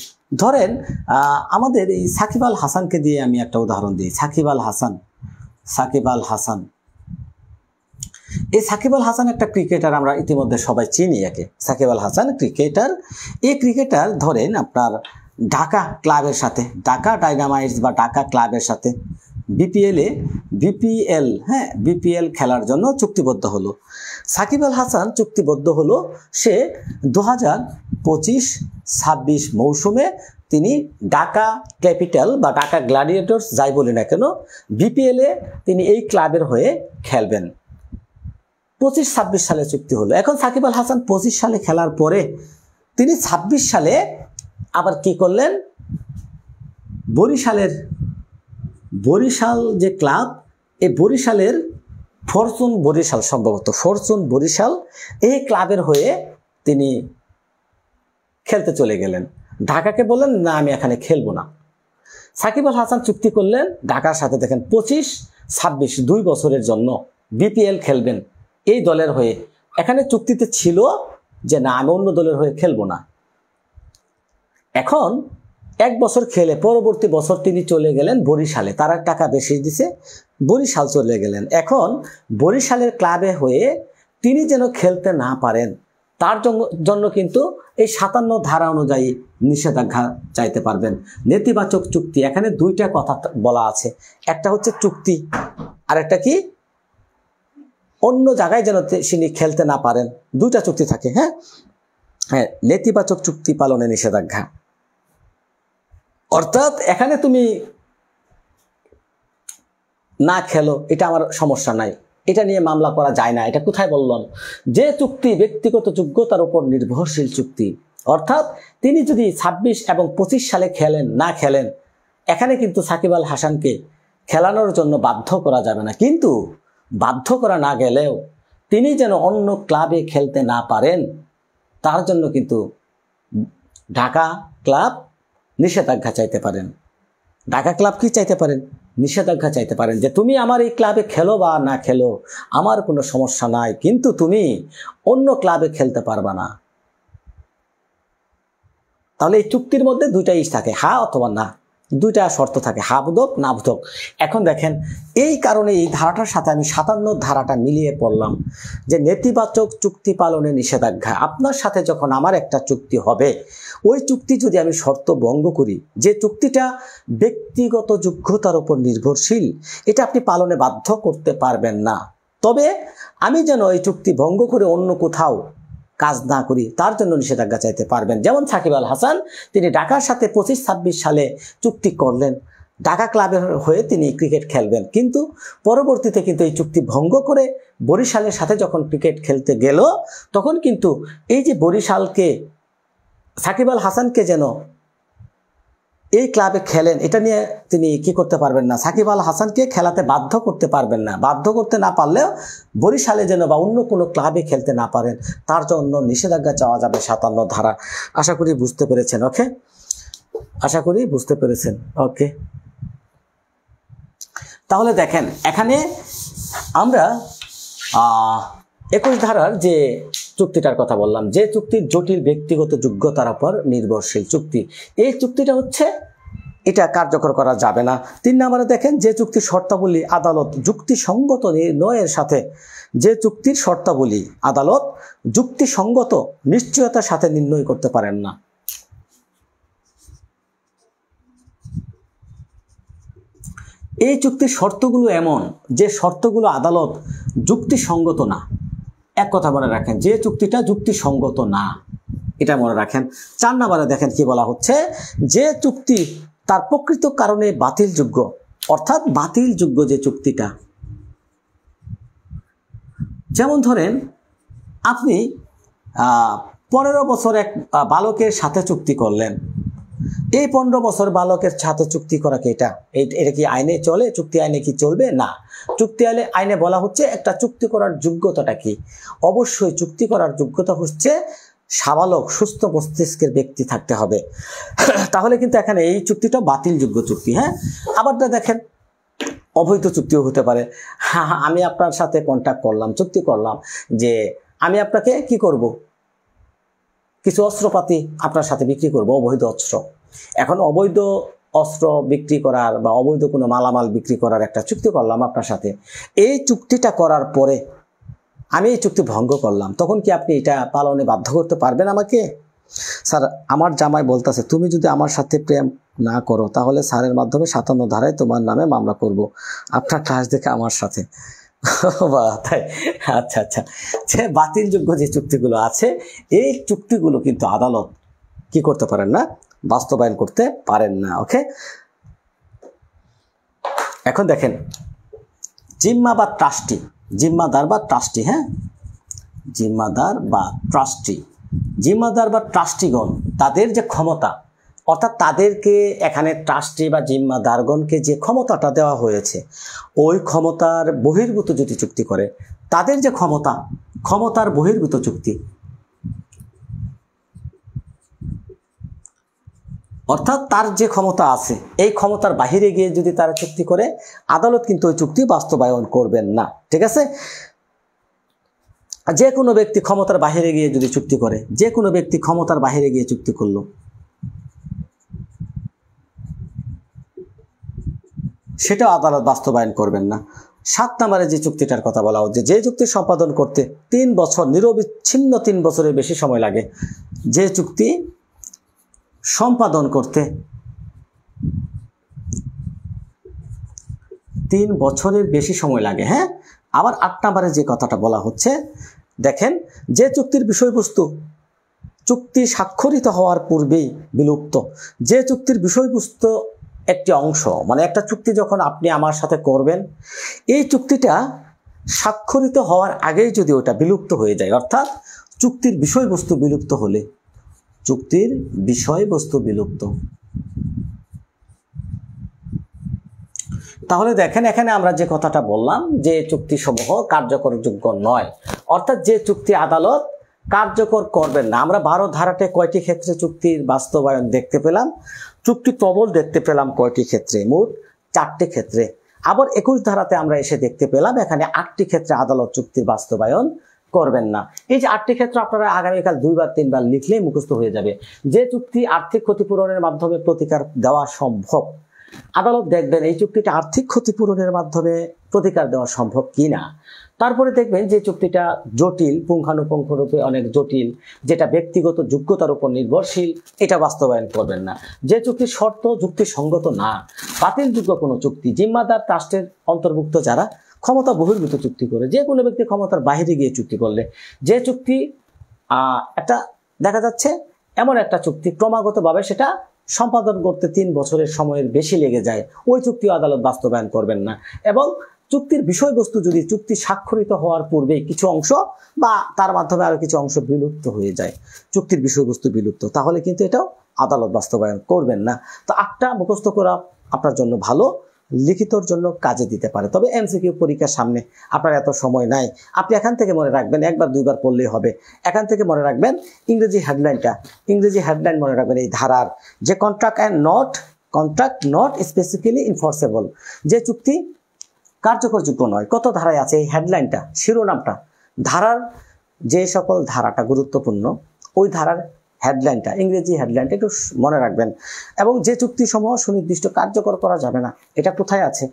ধরেন আমাদের এই সাকিব আল হাসানকে দিয়ে আমি একটা উদাহরণ দিই। সাকিব আল হাসান, এই সাকিব আল হাসান একটা ক্রিকেটার, আমরা ইতিমধ্যে সবাই চিনি একে। সাকিব আল হাসান ক্রিকেটার। এই ক্রিকেটার ধরেন আপনার ঢাকা ক্লাবের সাথে, ঢাকা ডাইনামাইটস বা ঢাকা ক্লাবের সাথে বিপিএল খেলার জন্য চুক্তিবদ্ধ হলো। সাকিব আল হাসান চুক্তিবদ্ধ হলো, সে 2025-26 মৌসুমে তিনি ঢাকা ক্যাপিটাল বা ঢাকা গ্ল্যাডিয়েটর্স যাই বলি না কেন, বিপিএলে তিনি এই ক্লাবের হয়ে খেলবেন। 25-26 সালে চুক্তি হলো। এখন সাকিব আল হাসান 25 সালে খেলার পরে তিনি 26 সালে আবার কি করলেন, বরিশাল যে ক্লাব, এই বরিশালের ফরচুন বরিশাল এই ক্লাবের হয়ে তিনি খেলতে চলে গেলেন। ঢাকাকে বললেন না, আমি এখানে খেলবো না। সাকিব আল হাসান চুক্তি করলেন ঢাকার সাথে, দেখেন 25-26 2 বছরের জন্য বিপিএল খেলবেন এই দলের হয়ে। এখানে চুক্তিতে ছিল যে না, আমি অন্য দলের হয়ে খেলবো না। এখন 1 বছর খেলে পরবর্তী বছর তিনি চলে গেলেন বরিশালে, তারা টাকা বেশি দিছে, বরিশাল চলে গেলেন। এখন বরিশালের ক্লাবে হয়ে তিনি যেন খেলতে না পারেন, তার জন্য কিন্তু এই 57 ধারা অনুযায়ী নিষেধাজ্ঞা চাইতে পারবেন। নেতিবাচক চুক্তি, এখানে 2টা কথা বলা আছে, একটা হচ্ছে চুক্তি, আর একটা কি অন্য জায়গায় যেন তিনি খেলতে না পারেন, 2টা চুক্তি থাকে। হ্যাঁ, নেতিবাচক চুক্তি পালনে নিষেধাজ্ঞা, অর্থাৎ এখানে তুমি না খেলো, এটা আমার সমস্যা নাই, এটা নিয়ে মামলা করা যায় না। এটা কোথায় বললাম? যে চুক্তি ব্যক্তিগত যোগ্যতার উপর নির্ভরশীল চুক্তি, অর্থাৎ তিনি যদি 26 এবং 25 সালে না খেলেন, এখানে কিন্তু সাকিব আল হাসানকে খেলানোর জন্য বাধ্য করা যাবে না। কিন্তু বাধ্য করা না গেলেও তিনি যেন অন্য ক্লাবে খেলতে না পারেন তার জন্য কিন্তু ঢাকা ক্লাব নিষেধাজ্ঞা চাইতে পারেন। ঢাকা ক্লাব কি চাইতে পারেন? নিষেধাজ্ঞা চাইতে পারেন যে তুমি আমার এই ক্লাবে খেলো বা না খেলো আমার কোনো সমস্যা নাই, কিন্তু তুমি অন্য ক্লাবে খেলতে পারবা না। তাহলে এই চুক্তির মধ্যে দুইটা ইস থাকে, হা অথবা না, দুইটা শর্ত থাকে, হা বোধক না বোধক। এখন দেখেন এই কারণে এই ধারাটার সাথে আমি 57 ধারাটা মিলিয়ে পড়লাম যে নেতিবাচক চুক্তি পালনে নিষেধাজ্ঞা। আপনার সাথে যখন আমার একটা চুক্তি হবে, ওই চুক্তি যদি আমি শর্ত ভঙ্গ করি, যে চুক্তিটা ব্যক্তিগত যোগ্যতার উপর নির্ভরশীল, এটা আপনি পালনে বাধ্য করতে পারবেন না। তবে আমি যেন এই চুক্তি ভঙ্গ করে অন্য কোথাও কাজ না করি তার জন্য নিষেধাজ্ঞা চাইতে পারবেন। যেমন সাকিব আল হাসান, তিনি ঢাকার সাথে 25-26 সালে চুক্তি করলেন, ঢাকা ক্লাবের হয়ে তিনি ক্রিকেট খেলবেন, কিন্তু পরবর্তীতে কিন্তু এই চুক্তি ভঙ্গ করে বরিশালের সাথে যখন ক্রিকেট খেলতে গেল, তখন কিন্তু এই যে বরিশালকে সাকিব আল হাসানকে যেন এই ক্লাবে খেলেন, এটা নিয়ে তিনি কি করতে পারবেন না, সাকিব আল হাসানকে খেলাতে বাধ্য করতে পারবেন না। বাধ্য করতে না পারলেও বরিশালে যেন বা অন্য কোনো ক্লাবে খেলতে না পারেন তার জন্য নিষেধাজ্ঞা চাওয়া যাবে 57 ধারা। আশা করি বুঝতে পেরেছেন। ওকে, আশা করি বুঝতে পেরেছেন। ওকে, তাহলে দেখেন এখানে আমরা 21 ধারার যে চুক্তিটার কথা বললাম, যে চুক্তির জটিল ব্যক্তিগত যোগ্যতার উপর নির্ভরশীল চুক্তি, এই চুক্তিটা হচ্ছে এটা কার্যকর করা যাবে না। 3 নম্বরে দেখেন যে চুক্তির শর্তাবলী আদালত যুক্তিসঙ্গত নির্ণয়ের সাথে, যে চুক্তির শর্তাবলী আদালত যুক্তিসঙ্গত নিশ্চয়তার সাথে নির্ণয় করতে পারেন না। এই চুক্তির শর্তগুলো এমন যে শর্তগুলো আদালত যুক্তিসঙ্গত না। এক কথা মনে রাখেন, যে চুক্তিটা যুক্তিসঙ্গত না, এটা মনে রাখেন। 4 নম্বরে দেখেন কি বলা হচ্ছে, যে চুক্তি তার প্রকৃত কারণে বাতিলযোগ্য, অর্থাৎ বাতিলযোগ্য যে চুক্তিটা, যেমন ধরেন আপনি 15 বছর এক বালকের সাথে চুক্তি করলেন, এই 15 বছর বালকের সাথে চুক্তি করা কি এটা কি আইনে চলে? চুক্তি আইনে কি চলবে? না। চুক্তি আইনে বলা হচ্ছে একটা চুক্তি করার যোগ্যতাটা কি, অবশ্যই চুক্তি করার যোগ্যতা হচ্ছে সাবালক সুস্থ মস্তিষ্কের ব্যক্তি থাকতে হবে। তাহলে কিন্তু এখানে এই চুক্তিটা বাতিলযোগ্য চুক্তি। হ্যাঁ, আবার দেখেন অবৈধ চুক্তিও হতে পারে। হ্যাঁ, আমি আপনার সাথে কন্ট্যাক্ট করলাম, চুক্তি করলাম যে আমি আপনাকে কি করব, কিছু অস্ত্রপাতি আপনার সাথে বিক্রি করব, অবৈধ অস্ত্র। এখন অবৈধ অস্ত্র বিক্রি করার বা অবৈধ কোনো মালামাল বিক্রি করার একটা চুক্তি করলাম আপনার সাথে। এই চুক্তিটা করার পরে আমি এই চুক্তি ভঙ্গ করলাম, তখন কি আপনি এটা পালনে বাধ্য করতে পারবেন আমাকে? স্যার, আমার জামাই বলতেছে তুমি যদি আমার সাথে প্রেম না করো তাহলে স্যারের মাধ্যমে 57 ধারায় তোমার নামে মামলা করব, আপনার ক্লাস দেখে আমার সাথে। তাই? আচ্ছা আচ্ছা, যে বাতিলযোগ্য যে চুক্তিগুলো আছে, এই চুক্তিগুলো কিন্তু আদালত কি করতে পারেন না, বাস্তবায়ন করতে পারেন না। ওকে, এখন দেখেন জিম্মা বা ট্রাস্টি, জিম্মাদার বা ট্রাস্টি, হ্যাঁ, জিম্মাদার বা ট্রাস্টি, জিম্মাদার বা ট্রাস্টিগণ তাদের যে ক্ষমতা, অর্থাৎ তাদেরকে এখানে ট্রাস্টি বা জিম্মাদারগণকে যে ক্ষমতাটা দেওয়া হয়েছে, ওই ক্ষমতার বহির্ভূত যদি চুক্তি করে, তাদের যে ক্ষমতার বহির্ভূত চুক্তি, অর্থাৎ তার যে ক্ষমতা আছে এই ক্ষমতার বাহিরে গিয়ে যদি তারা চুক্তি করে, আদালত কিন্তু ওই চুক্তি বাস্তবায়ন করবেন না। ঠিক আছে, যে কোনো ব্যক্তি ক্ষমতার বাহিরে গিয়ে যদি চুক্তি করে, যে কোনো ব্যক্তি ক্ষমতার বাহিরে গিয়ে চুক্তি করলো, সেটাও আদালত বাস্তবায়ন করবেন না। 7 নম্বরে যে চুক্তিটার কথা বলা হচ্ছে, যে চুক্তি সম্পাদন করতে 3 বছর নিরবিচ্ছিন্ন 3 বছরের বেশি সময় লাগে, যে চুক্তি সম্পাদন করতে 3 বছরের বেশি সময় লাগে। হ্যাঁ, আবার 8 নম্বরে যে কথাটা বলা হচ্ছে, দেখেন যে চুক্তির বিষয়বস্তু চুক্তি স্বাক্ষরিত হওয়ার পূর্বেই বিলুপ্ত, যে চুক্তির বিষয়বস্তু একটি অংশ, মানে একটা চুক্তি যখন আপনি আমার সাথে করবেন, এই চুক্তিটা স্বাক্ষরিত হওয়ার আগেই যদি ওটা বিলুপ্ত হয়ে যায়, অর্থাৎ চুক্তির বিষয়বস্তু বিলুপ্ত হলে, চুক্তির বিষয়বস্তু বিলুপ্ত, তাহলে দেখেন এখানে আমরা যে কথাটা বললাম যে চুক্তিসমূহ কার্যকরযোগ্য নয়, অর্থাৎ যে চুক্তি আদালত কার্যকর করবেন না। আমরা 12 ধারাতে কয়টি ক্ষেত্রে চুক্তির বাস্তবায়ন দেখতে পেলাম? চুক্তি প্রবল দেখতে পেলাম কয়টি ক্ষেত্রে? মোট 4টি ক্ষেত্রে। আবার 21 ধারাতে আমরা এসে দেখতে পেলাম এখানে 8টি ক্ষেত্রে আদালত চুক্তির বাস্তবায়ন করবেন না। এই যে 8টি ক্ষেত্র আপনারা আগামীকাল 2 বা 3 বার লিখলেই মুখস্থ হয়ে যাবে। যে চুক্তি আর্থিক ক্ষতিপূরণের মাধ্যমে প্রতিকার দেওয়া সম্ভব, আদালত দেখবেন এই চুক্তিটা আর্থিক ক্ষতিপূরণের মাধ্যমে প্রতিকার দেওয়া সম্ভব কিনা। তারপরে দেখবেন যে চুক্তিটা জটিল, পুঙ্খানুপুঙ্খরূপে অনেক জটিল, যেটা ব্যক্তিগত যোগ্যতার উপর নির্ভরশীল, এটা বাস্তবায়ন করবেন না। যে চুক্তির শর্ত যুক্তিসঙ্গত না, বাতিলযোগ্য কোনো চুক্তি, জিম্মাদার ট্রাস্টের অন্তর্ভুক্ত যারা ক্ষমতা বহির্ভূত চুক্তি করে, যে কোনো ব্যক্তি ক্ষমতার বাইরে গিয়ে চুক্তি করলে, যে চুক্তি একটা দেখা যাচ্ছে এমন একটা চুক্তি ক্রমাগতভাবে সেটা সম্পাদন করতে 3 বছরের সময়ের বেশি লেগে যায়, ওই চুক্তি আদালত বাস্তবায়ন করবেন না। এবং চুক্তির বিষয়বস্তু যদি চুক্তি স্বাক্ষরিত হওয়ার পূর্বেই কিছু অংশ বা তার মাধ্যমে আরো কিছু অংশ বিলুপ্ত হয়ে যায়, চুক্তির বিষয়বস্তু বিলুপ্ত, তাহলে কিন্তু এটাও আদালত বাস্তবায়ন করবেন না। তো 8টা মুখস্থ করা আপনার জন্য ভালো, লিখিতর জন্য কাজে দিতে পারে। তবে এমসিকিউ পরীক্ষার সামনে আপনার এত সময় নাই, আপনি এখান থেকে মনে রাখবেন, 1 বা 2 বার পড়লেই হবে। এখান থেকে মনে রাখবেন ইংরেজি হেডলাইনটা, ইংরেজি হেডলাইন মনে রাখবেন এই ধারার, যে কন্ট্রাক্ট নট স্পেসিফিক্যালি ইনফোর্সেবল, যে চুক্তি কার্যকরযোগ্য নয়। কত ধারায় আছে এই হেডলাইনটা, শিরোনামটা, ধারার যে সকল ধারাটা গুরুত্বপূর্ণ ওই ধারার হেডলাইনটা, ইংরেজি হেডলাইনটা একটু মনে রাখবেন। এবং যে চুক্তি সমূহ সুনির্দিষ্ট কার্যকর করা যাবে না, এটা কোথায় আছে?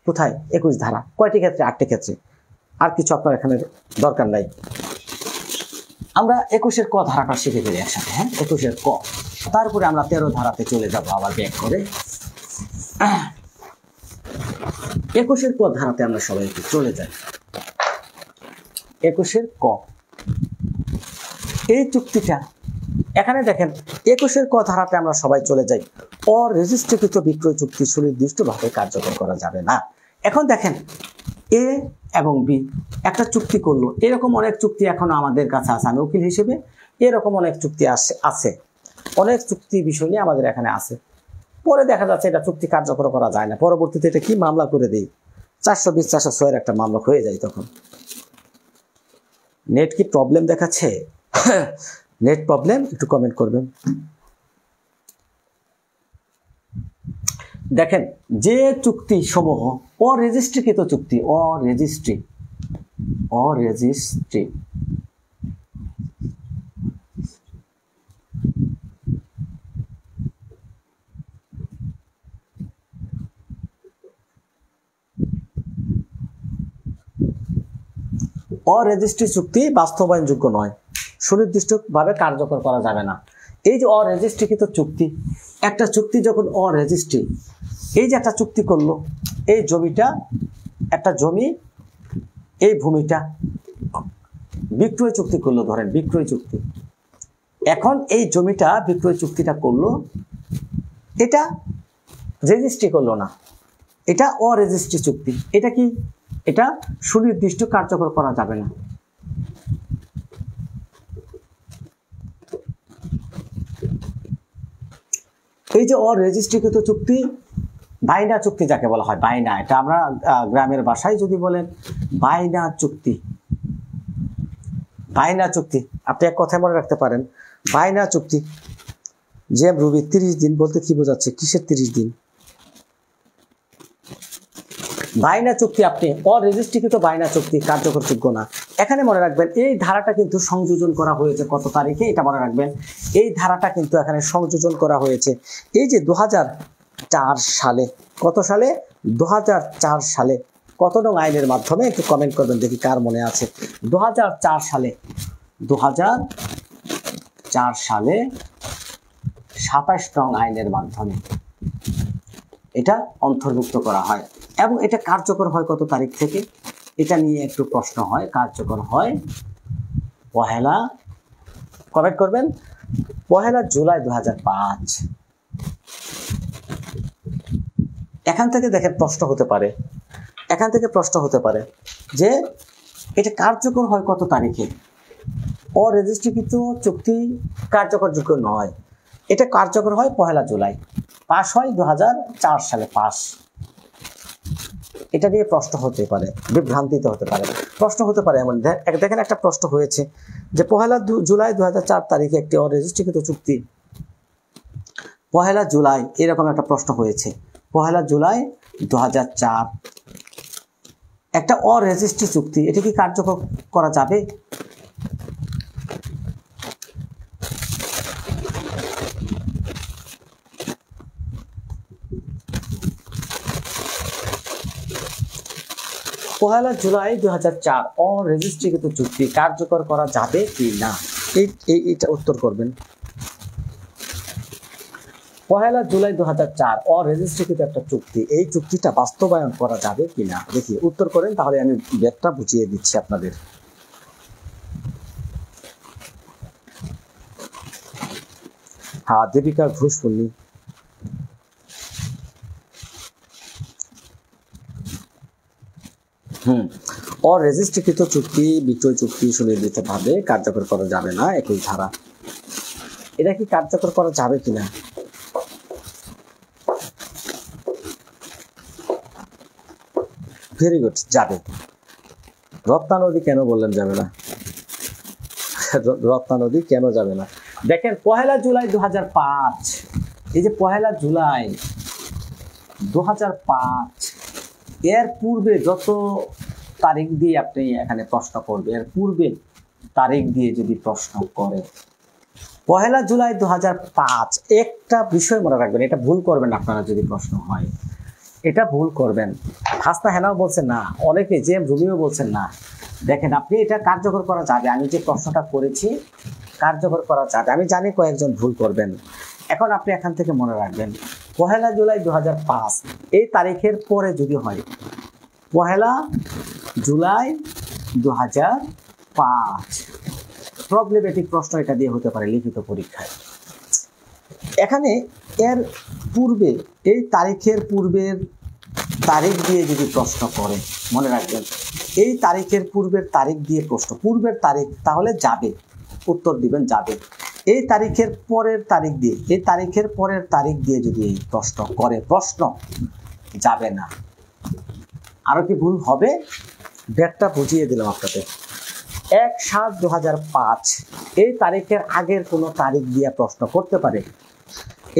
কোথায়? 21 ধারা। কয়টি ক্ষেত্রে? 8টি ক্ষেত্রে। আর কিছু আপনার এখানে দরকার নাই। আমরা 21-এর ক ধারাটা শিখে ফেলি একসাথে। হ্যাঁ, 21-এর ক, তারপরে আমরা 13 ধারাতে চলে যাব আবার ব্যাক করে। 21-এর ক ধারাতে আমরা সবাই একটু চলে যাই। 21-এর ক, এই চুক্তিটা এখানে দেখেন 21-এর ক ধারাতে আমরা সবাই চলে যাই। অরেজিস্ট্রিকৃত বিক্রয় চুক্তি সুনির্দিষ্টভাবে কার্যকর করা যাবে না। এখন দেখেন এ এবং বি একটা চুক্তি করলো, এরকম অনেক চুক্তি এখনো আমাদের কাছে আছে, আমি উকিল হিসেবে এরকম অনেক চুক্তি আছে, অনেক চুক্তি বিষয় নিয়ে আমাদের এখানে আছে। পরে দেখা যাচ্ছে এটা চুক্তি কার্যকর করা যায় না, পরবর্তীতে এটা কি মামলা করে দেই, 420 406 একটা মামলা হয়ে যায়। তখন নেট কি প্রবলেম দেখাচ্ছে? Net problem? একটু কমেন্ট করবেন। দেখেন যে চুক্তি সমূহ অরেজিস্ট্রিকৃত চুক্তি, অরেজিস্ট্রি অরেজিস্ট্রি চুক্তি বাস্তবায়নযোগ্য নয়, সুনির্দিষ্টভাবে কার্যকর করা যাবে না। এই যে অরেজিস্ট্রিকৃত চুক্তি, একটা চুক্তি যখন অরেজিস্ট্রি, এই যে একটা চুক্তি করলো, এই জমিটা, একটা জমি, এই ভূমিটা বিক্রয় চুক্তি করলো, ধরেন বিক্রয় চুক্তি। এখন এই জমিটা বিক্রয় চুক্তিটা করলো, এটা রেজিস্ট্রি করলো না, এটা অরেজিস্ট্রি চুক্তি। এটা কি? এটা সুনির্দিষ্ট কার্যকর করা যাবে না। এই যে অরেজিস্ট্রিকৃত চুক্তি, বাইনা চুক্তি যাকে বলা হয়, বাইনা, এটা আমরা গ্রামের ভাষায় যদি বলেন বাইনা চুক্তি, বাইনা চুক্তি আপনি এক কথায় মনে রাখতে পারেন, বাইনা চুক্তি। যে রুবি 30 দিন বলতে কি বোঝাচ্ছে? কিসের 30 দিন? বাইনা চুক্তি, আপনি অরেজিস্ট্রিকৃত বাইনা চুক্তি কার্যকরযোগ্য না। এখানে মনে রাখবেন এই ধারাটা কিন্তু সংযোজন করা হয়েছে কত তারিখে, এটা মনে রাখবেন। এই ধারাটা কিন্তু এখানে সংযোজন করা হয়েছে এই যে 2004 সালে। কত সালে? 2004 সালে। কত নং আইনের মাধ্যমে? একটু কমেন্ট করবেন দেখি কার মনে আছে। 2004 সালে, 2004 সালে 27 নং আইনের মাধ্যমে এটা অন্তর্ভুক্ত করা হয় এবং এটা কার্যকর হয় কত তারিখ থেকে? এটা নিয়ে একটু প্রশ্ন হয়। কার্যকর হয় পহেলা, কমেন্ট করবেন, 1 জুলাই 2005। এখান থেকে দেখেন প্রশ্ন হতে পারে, এখান থেকে প্রশ্ন হতে পারে যে এটা কার্যকর হয় কত তারিখে? অরেজিস্ট্রিকৃত চুক্তি কার্যকরযোগ্য নয়, এটা কার্যকর হয় 1 জুলাই, পাস হয় 2004 সালে, পাস এটা নিয়ে প্রশ্ন হতে পারে, বিভ্রান্তিতে হতে পারে, প্রশ্ন হতে পারে। এমন দেখেন একটা প্রশ্ন হয়েছে যে 1 জুলাই 2004 তারিখে একটি অরেজিস্ট্রিকৃত চুক্তি, 1 জুলাই এরকম একটা প্রশ্ন হয়েছে, 1 জুলাই 2004 একটা অরেজিস্ট্রি চুক্তি, এটা কি কার্যকর করা যাবে? পহেলা জুলাই 2004 অরেজিস্ট্রিকৃত চুক্তি কার্যকর করা যাবে কি না, এইটা উত্তর করবেন। 1 জুলাই 2004 অরেজিস্ট্রিকৃত একটা চুক্তি, এই চুক্তিটা বাস্তবায়ন করা যাবে কিনা দেখি উত্তর করেন, তাহলে আমি ব্যাখ্যা বুঝিয়ে দিচ্ছি আপনাদের। হ্যাঁ, দীপিকা ঘোষ পল্লী। অরেজিস্ট্রিকৃত চুক্তি বিক্রয় চুক্তি সুনির্দিষ্টভাবে কার্যকর করা যাবে না, 21 ধারা। এটা কি কার্যকর করা যাবে কিনা? ভেরি গুড, যাবে। রত্না নদী কেন বললেন যাবে না? রত্না নদী কেন যাবে না? দেখেন 1 জুলাই 2005, এই যে 1 জুলাই 2005 এর পূর্বে যত তারিখ দিয়ে আপনি এখানে প্রশ্ন করবেন, এর পূর্বে তারিখ দিয়ে যদি প্রশ্ন করে 1 জুলাই 2005, একটা বিষয় মনে রাখবেন, এটা ভুল করবেন আপনারা যদি প্রশ্ন হয়, এটা ভুল করবেন। হাসনা হেনাও বলছেন না, অনেকে যে রুমিও বলছেন না। দেখেন আপনি এটা কার্যকর করা যাবে, আমি যে প্রশ্নটা করেছি কার্যকর করা যাবে, আমি জানি কয়েকজন ভুল করবেন। এখন আপনি এখান থেকে মনে রাখবেন 1 জুলাই 2005 এই তারিখের পরে যদি হয় 1 জুলাই 2005, প্রবলেমেটিক প্রশ্ন এটা দিয়ে হতে পারে লিখিত পরীক্ষায়। এখানে এর পূর্বে এই তারিখের পূর্বের তারিখ দিয়ে যদি প্রশ্ন করে, মনে রাখবেন এই তারিখের পূর্বের তারিখ দিয়ে প্রশ্ন, পূর্বের তারিখ, তাহলে যাবে, উত্তর দিবেন যাবে। এই তারিখের পরের তারিখ দিয়ে, এই তারিখের পরের তারিখ দিয়ে যদি এই প্রশ্ন করে, প্রশ্ন যাবে না। আরো কি ভুল হবে? ব্যাখ্যা বুঝিয়ে দিলাম আপনাদের। 1/7/2005 এই তারিখের আগের কোনো তারিখ দিয়ে প্রশ্ন করতে পারে,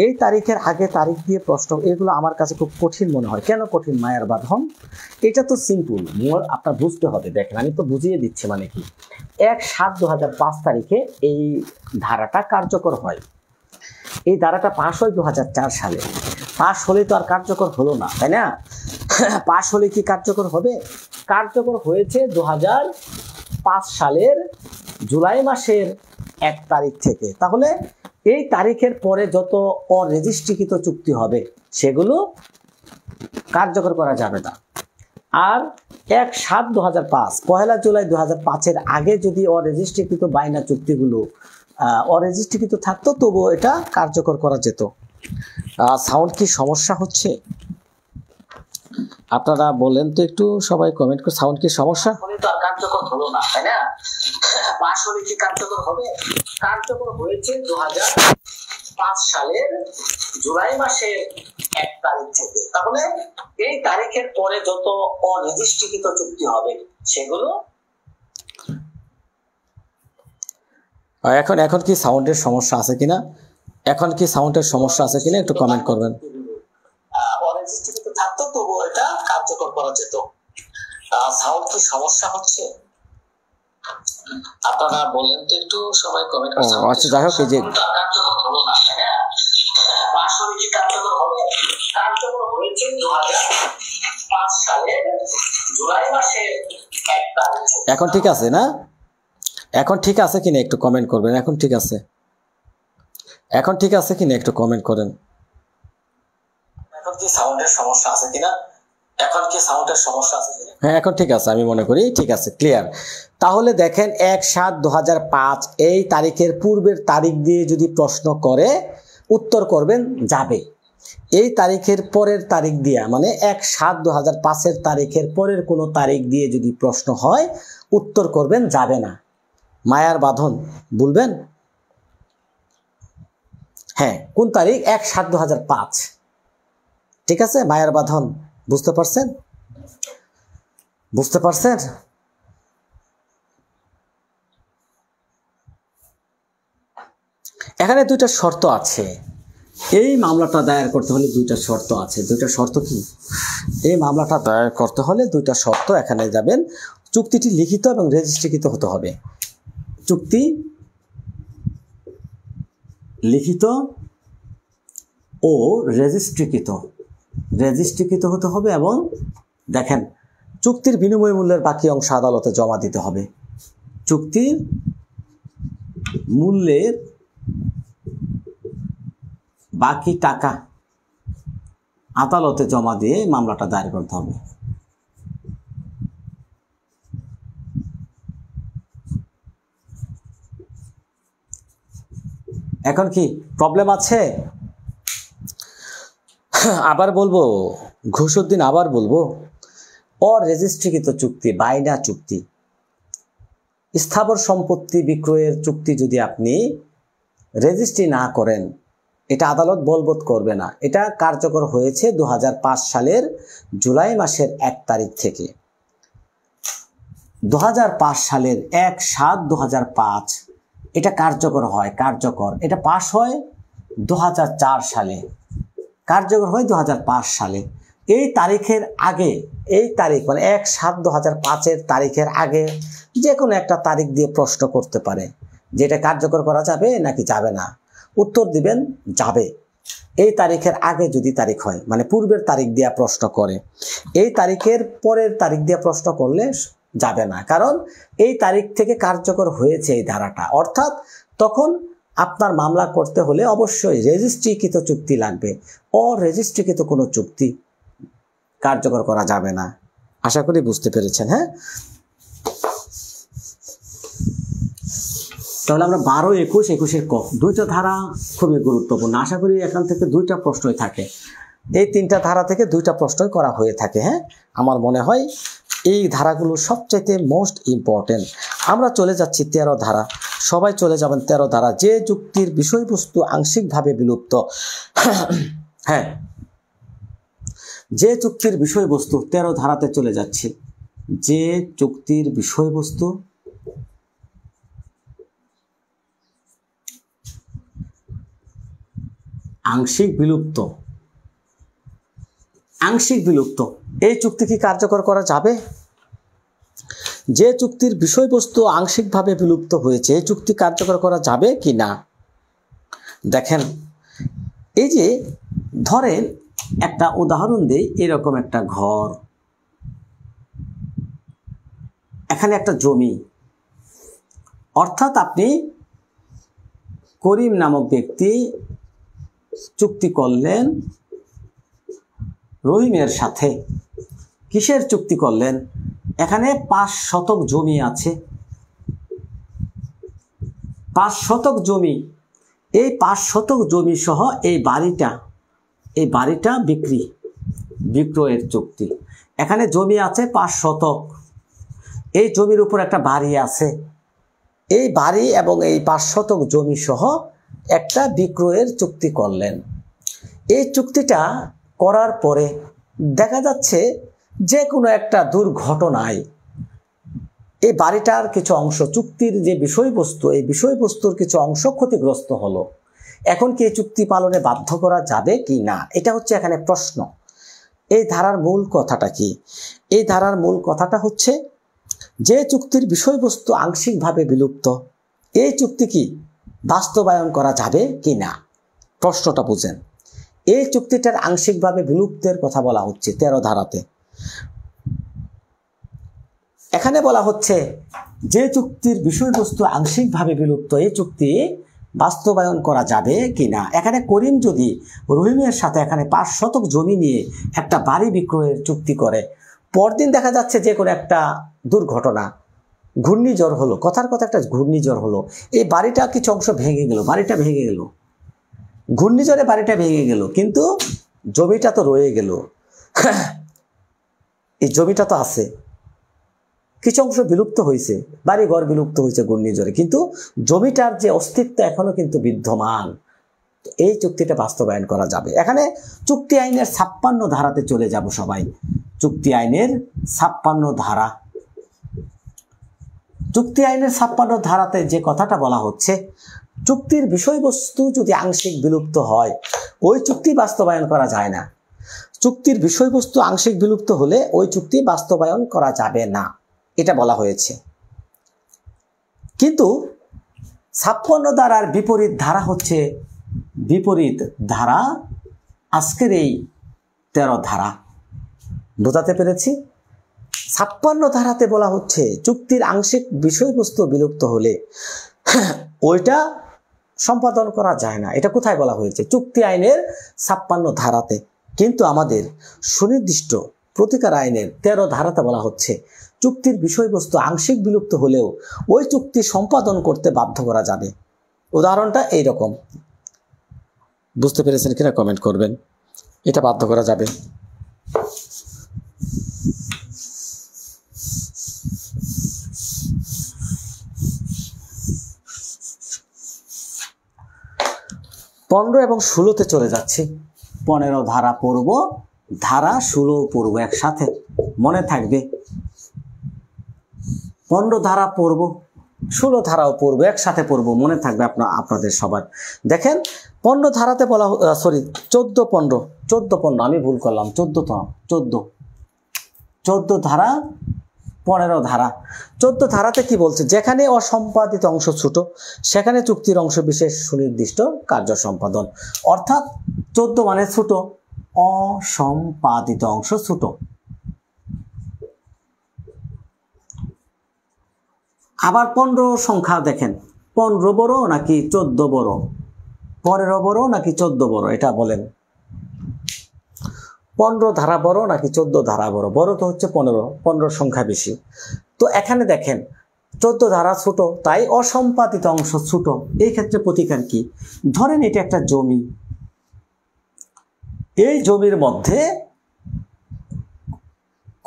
এই তারিখের আগে তারিখ দিয়ে প্রশ্ন, এগুলো আমার কাছে খুব কঠিন মনে হয়। কেন কঠিন? মায়ার বাঁধন। এটা তো সিম্পল, আপনার বুঝতে হবে। দেখেন আমি তো বুঝিয়ে দিচ্ছি, মানে কি 1/7/2005 তারিখে এই ধারাটা কার্যকর হয়। এই ধারাটা পাশ হয় 2004 সালে। পাশ হলে তো আর কার্যকর হলো না, তাই না? পাশ হলে কি কার্যকর হবে? কার্যকর হয়েছে 2005 সালের জুলাই মাসের 1 তারিখ থেকে। তাহলে এই তারিখের পরে যত অরেজিস্ট্রিকৃত চুক্তি হবে সেগুলো কার্যকর করা যাবে না। আর 1/7/2005 1 জুলাই 2005 আগে যদি অরেজিস্ট্রিকৃত বাইনা চুক্তিগুলো অরেজিস্ট্রিকৃত থাকতো, তবুও এটা কার্যকর করা যেত। সাউন্ড কি সমস্যা হচ্ছে? আপনারা বলেন তো একটু, সবাই কমেন্ট করে, সাউন্ড কি সমস্যা? কার্যকর হলো না, তাই না? পাশ হলে কি কার্যকর হবে? কার্যকর হয়েছে 2005 সালের জুলাই মাসের 1 তারিখ থেকে। তাহলে এই তারিখের পরে যত অরেজিস্ট্রিকৃত চুক্তি হবে সেগুলো। এখন কি সাউন্ডের সমস্যা আছে কিনা? এখন কি সাউন্ডের সমস্যা আছে কিনা একটু কমেন্ট করবেন। অরেজিস্ট্রিকৃত থাকতো, তবুও এটা কার্যকর করা যেত। সাউন্ড কি সমস্যা হচ্ছে? আপনারা বলেন তো একটু, সবাই কমেন্ট করুন। আচ্ছা, যাই হোক, এই যে কার্যকর হলো না, আসলে কি কার্যকর হবে? কার্যকর হয়েছে 2005 সালের জুলাই মাসের 1 তারিখ। এখন ঠিক আছে না? এখন ঠিক আছে কিনা একটু কমেন্ট করবেন। এখন ঠিক আছে? এখন ঠিক আছে কিনা একটু কমেন্ট করেন। এখন কি সাউন্ডের সমস্যা আছে কিনা? এখন কি সাউন্ডের সমস্যা আছে কিনা? হ্যাঁ, এখন ঠিক আছে, আমি মনে করি ঠিক আছে, ক্লিয়ার। তাহলে দেখেন 1/7/2005 এই তারিখের পূর্বের তারিখ দিয়ে যদি প্রশ্ন করে, উত্তর করবেন যাবে। এই তারিখের পরের তারিখ দিয়ে, মানে 1/7/2005 তারিখের পরের কোনো তারিখ দিয়ে যদি প্রশ্ন হয়, উত্তর করবেন যাবে না। মায়ার বাঁধন বলবেন? হ্যাঁ, কোন তারিখ? 1/7/2005। ঠিক আছে, মায়ার বাঁধন বুঝতে পারছেন? বুঝতে পারছেন? এখানে দুইটা শর্ত আছে। এই মামলাটা দায়ের করতে হলে দুইটা শর্ত আছে। দুইটা শর্ত কি? এই মামলাটা দায়ের করতে হলে দুইটা শর্ত এখানে যাবেন। চুক্তিটি লিখিত এবং রেজিস্ট্রিকৃত হতে হবে। চুক্তি লিখিত ও রেজিস্ট্রিকৃত হতে হবে এবং দেখেন চুক্তির বিনিময় মূল্যের বাকি অংশ আদালতে জমা দিতে হবে। চুক্তির মূল্যের বাকি টাকা আদালতে জমা দিয়ে মামলাটা দায়ের করতে হবে। এখন কি প্রবলেম আছে? আবার বলবো, ঘুষুদ্দিন আবার বলবো, অরেজিস্ট্রিকৃত চুক্তি, বাইনা চুক্তি, স্থাবর সম্পত্তি বিক্রয়ের চুক্তি যদি আপনি রেজিস্ট্রি না করেন, এটা আদালত বলবৎ করবে না। এটা কার্যকর হয়েছে 2005 সালের জুলাই মাসের 1 তারিখ থেকে। 2005 সালের 1/7/2005 এটা কার্যকর হয়। এটা পাশ হয় 2004 সালে, কার্যকর হয় 2005 সালে। এই তারিখের আগে, এই তারিখ মানে 1/7/2005 তারিখের আগে যে কোনো একটা তারিখ দিয়ে প্রশ্ন করতে পারে যে এটা কার্যকর করা যাবে নাকি যাবে না। উত্তর দিবেন যাবে। এই তারিখের আগে যদি তারিখ হয়, মানে পূর্বের তারিখ দিয়ে প্রশ্ন করে, এই তারিখের পরের তারিখ দিয়ে প্রশ্ন করলে যাবে না, কারণ এই তারিখ থেকে কার্যকর হয়েছে এই ধারাটা। অর্থাৎ তখন আপনার মামলা করতে হলে অবশ্যই রেজিস্ট্রিকৃত চুক্তি লাগবে। অরেজিস্ট্রিকৃত কোনো চুক্তি কার্যকর করা যাবে না। আশা করি বুঝতে পেরেছেন। হ্যাঁ, তাহলে আমরা 12, 21, 21-এর ক দুইটা ধারা খুবই গুরুত্বপূর্ণ। আশা করি এখান থেকে দুইটা প্রশ্নই থাকে। এই 3টা ধারা থেকে দুইটা প্রশ্নই করা হয়ে থাকে। হ্যাঁ, আমার মনে হয় এই ধারাগুলো সবচাইতে মোস্ট ইম্পর্টেন্ট। আমরা চলে যাচ্ছি 13 ধারা। সবাই চলে যাবেন 13 ধারা। যে চুক্তির বিষয়বস্তু আংশিকভাবে বিলুপ্ত। হ্যাঁ, যে চুক্তির বিষয়বস্তু 13 ধারাতে চলে যাচ্ছি। যে চুক্তির বিষয়বস্তু আংশিক বিলুপ্ত, এই চুক্তি কি কার্যকর করা যাবে? যে চুক্তির বিষয়বস্তু আংশিকভাবে বিলুপ্ত হয়েছে, এই চুক্তি কার্যকর করা যাবে কি না? দেখেন, এই যে ধরেন একটা উদাহরণ দেই, এরকম একটা ঘর, এখানে একটা জমি, অর্থাৎ আপনি করিম নামক ব্যক্তি চুক্তি করলেন রহিমের সাথে। কিসের চুক্তি করলেন? এখানে 5 শতক জমি আছে, 5 শতক জমি। এই 5 শতক জমি সহ এই বাড়িটা বিক্রয়ের চুক্তি। এখানে জমি আছে 5 শতক, এই জমির উপর একটা বাড়ি আছে। এই বাড়ি এবং এই 5 শতক জমি সহ একটা বিক্রয়ের চুক্তি করলেন। এই চুক্তিটা করার পরে দেখা যাচ্ছে যে কোনো একটা দুর্ঘটনায় এই বাড়িটার কিছু অংশ, চুক্তির যে বিষয়বস্তু, এই বিষয়বস্তুর কিছু অংশ ক্ষতিগ্রস্ত হলো। এখন কি এই চুক্তি পালনে বাধ্য করা যাবে কি না, এটা হচ্ছে এখানে প্রশ্ন। এই ধারার মূল কথাটা কি? এই ধারার মূল কথাটা হচ্ছে যে চুক্তির বিষয়বস্তু আংশিকভাবে বিলুপ্ত, এই চুক্তি কি বাস্তবায়ন করা যাবে কি না, প্রশ্নটা বুঝেন। এই চুক্তিটার আংশিকভাবে বিলুপ্তের কথা বলা হচ্ছে 13 ধারাতে। এখানে বলা হচ্ছে যে চুক্তির বিষয়বস্তু আংশিকভাবে বিলুপ্ত, এই চুক্তি বাস্তবায়ন করা যাবে কিনা। এখানে করিম যদি রহিমের সাথে এখানে 5 শতক জমি নিয়ে একটা বাড়ি বিক্রয়ের চুক্তি করে, পরদিন দেখা যাচ্ছে যে কোনো একটা দুর্ঘটনা, ঘূর্ণিঝড় হলো, কথার কথা একটা ঘূর্ণিঝড় হলো, এই বাড়িটা কিছু অংশ ভেঙে গেল, ঘূর্ণিঝড়ে বাড়িটা ভেঙে গেল, কিন্তু জমিটা তো রয়ে গেল। এই জমিটা তো আছে, কিছু অংশ বিলুপ্ত হয়েছে, বাড়ি ঘর বিলুপ্ত হয়েছে ঘূর্ণিঝড়ে, কিন্তু জমিটার যে অস্তিত্ব এখনো কিন্তু বিদ্যমান। এই চুক্তিটা বাস্তবায়ন করা যাবে। এখানে চুক্তি আইনের 56 ধারাতে চলে যাব সবাই। চুক্তি আইনের 56 ধারা। চুক্তি আইনের 56 ধারাতে যে কথাটা বলা হচ্ছে, চুক্তির বিষয়বস্তু যদি আংশিক বিলুপ্ত হয় ওই চুক্তি বাস্তবায়ন করা যায় না। চুক্তির বিষয়বস্তু আংশিক বিলুপ্ত হলে ওই চুক্তি বাস্তবায়ন করা যাবে না, এটা বলা হয়েছে। কিন্তু 56 ধারার বিপরীত ধারা হচ্ছে বিপরীত ধারা আজকের এই 13 ধারা। বোঝাতে পেরেছি? 56 ধারাতে বলা হচ্ছে চুক্তির আংশিক বিষয়বস্তু বিলুপ্ত হলে ওইটা সম্পাদন করা যায় না। এটা কোথায় বলা হয়েছে? চুক্তি আইনের 56 ধারাতে। কিন্তু আমাদের সুনির্দিষ্ট প্রতিকার আইনের 13 ধারাতে বলা হচ্ছে চুক্তির বিষয়বস্তু আংশিক বিলুপ্ত হলেও ওই চুক্তি সম্পাদন করতে বাধ্য করা যাবে। উদাহরণটা এইরকম, বুঝতে পেরেছেন কিনা কমেন্ট করবেন। এটা বাধ্য করা যাবে। পনেরো এবং 16তে চলে যাচ্ছি। 15 ধারা পড়ব, ধারা 16 পড়ব একসাথে, মনে থাকবে। 15 ধারা পড়ব, 16 ধারাও পড়ব, একসাথে পড়ব, মনে থাকবে আপনাদের সবার। দেখেন 15 ধারাতে বলা, সরি 14 আমি ভুল করলাম, 14 ধারা 15 ধারা। 14 ধারাতে কি বলছে? যেখানে অসম্পাদিত অংশ ছোট সেখানে চুক্তির অংশ বিশেষ সুনির্দিষ্ট কার্য সম্পাদন। অর্থাৎ 14 মানে ছোট, অসম্পাদিত অংশ ছোট। আবার 15 সংখ্যা দেখেন, 15 বড় নাকি 14 বড়, 15 বড় নাকি 14 বড়, এটা বলেন। 15 ধারা বড় নাকি 14 ধারা বড়? বড় তো হচ্ছে 15 সংখ্যা বেশি। তো এখানে দেখেন 14 ধারা ছোট, তাই অসম্পাদিত অংশ ছোট। এই ক্ষেত্রে প্রতিকার কি? ধরেন এটা একটা জমি, এই জমির মধ্যে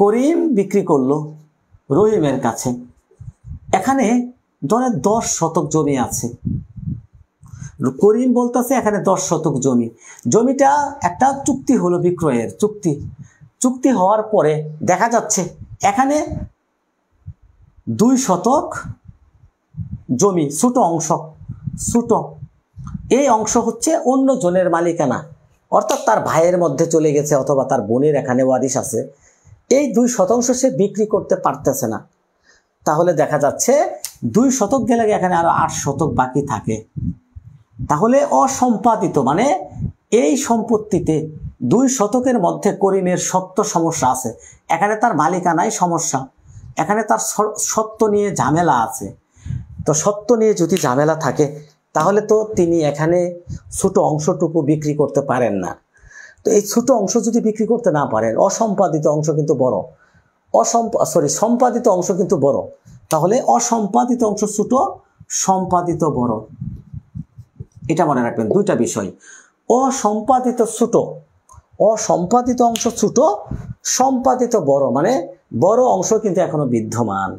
করিম বিক্রি করলো রহিমের কাছে। এখানে ধরেন 10 শতক জমি আছে, করিম বলতেছে এখানে 10 শতক জমি। জমিটা একটা চুক্তি হলো, বিক্রয়ের চুক্তি হওয়ার পরে দেখা যাচ্ছে এখানে 2 শতক জমি, ছোট অংশ, ছোট এই অংশ হচ্ছে অন্য জনের মালিকানা, অর্থাৎ তার ভাইয়ের মধ্যে চলে গেছে অথবা তার বোনের এখানে ওয়ারিশ আছে। এই 2 শতাংশ সে বিক্রি করতে পারতেছে না। তাহলে দেখা যাচ্ছে 2 শতক গেলে এখানে আরো 8 শতক বাকি থাকে। তাহলে অসম্পাদিত মানে এই সম্পত্তিতে 2 শতকের মধ্যে করিমের সত্ত্ব সমস্যা আছে, এখানে তার মালিকানায় সমস্যা, এখানে তার সত্ত্ব নিয়ে ঝামেলা আছে। তো সত্ত্ব নিয়ে যদি ঝামেলা থাকে তাহলে তো তিনি এখানে ছোট অংশটুকু বিক্রি করতে পারেন না। তো এই ছোট অংশ যদি বিক্রি করতে না পারেন, অসম্পাদিত অংশ কিন্তু বড়, সম্পাদিত অংশ কিন্তু বড়, তাহলে অসম্পাদিত অংশ ছোট, সম্পাদিত বড়। এটা মনে রাখবেন, দুইটা বিষয়। অসম্পাদিত ছোট, অসম্পাদিত অংশ ছোট, সম্পাদিত বড়, মানে বড় অংশ কিন্তু এখনো বিদ্যমান।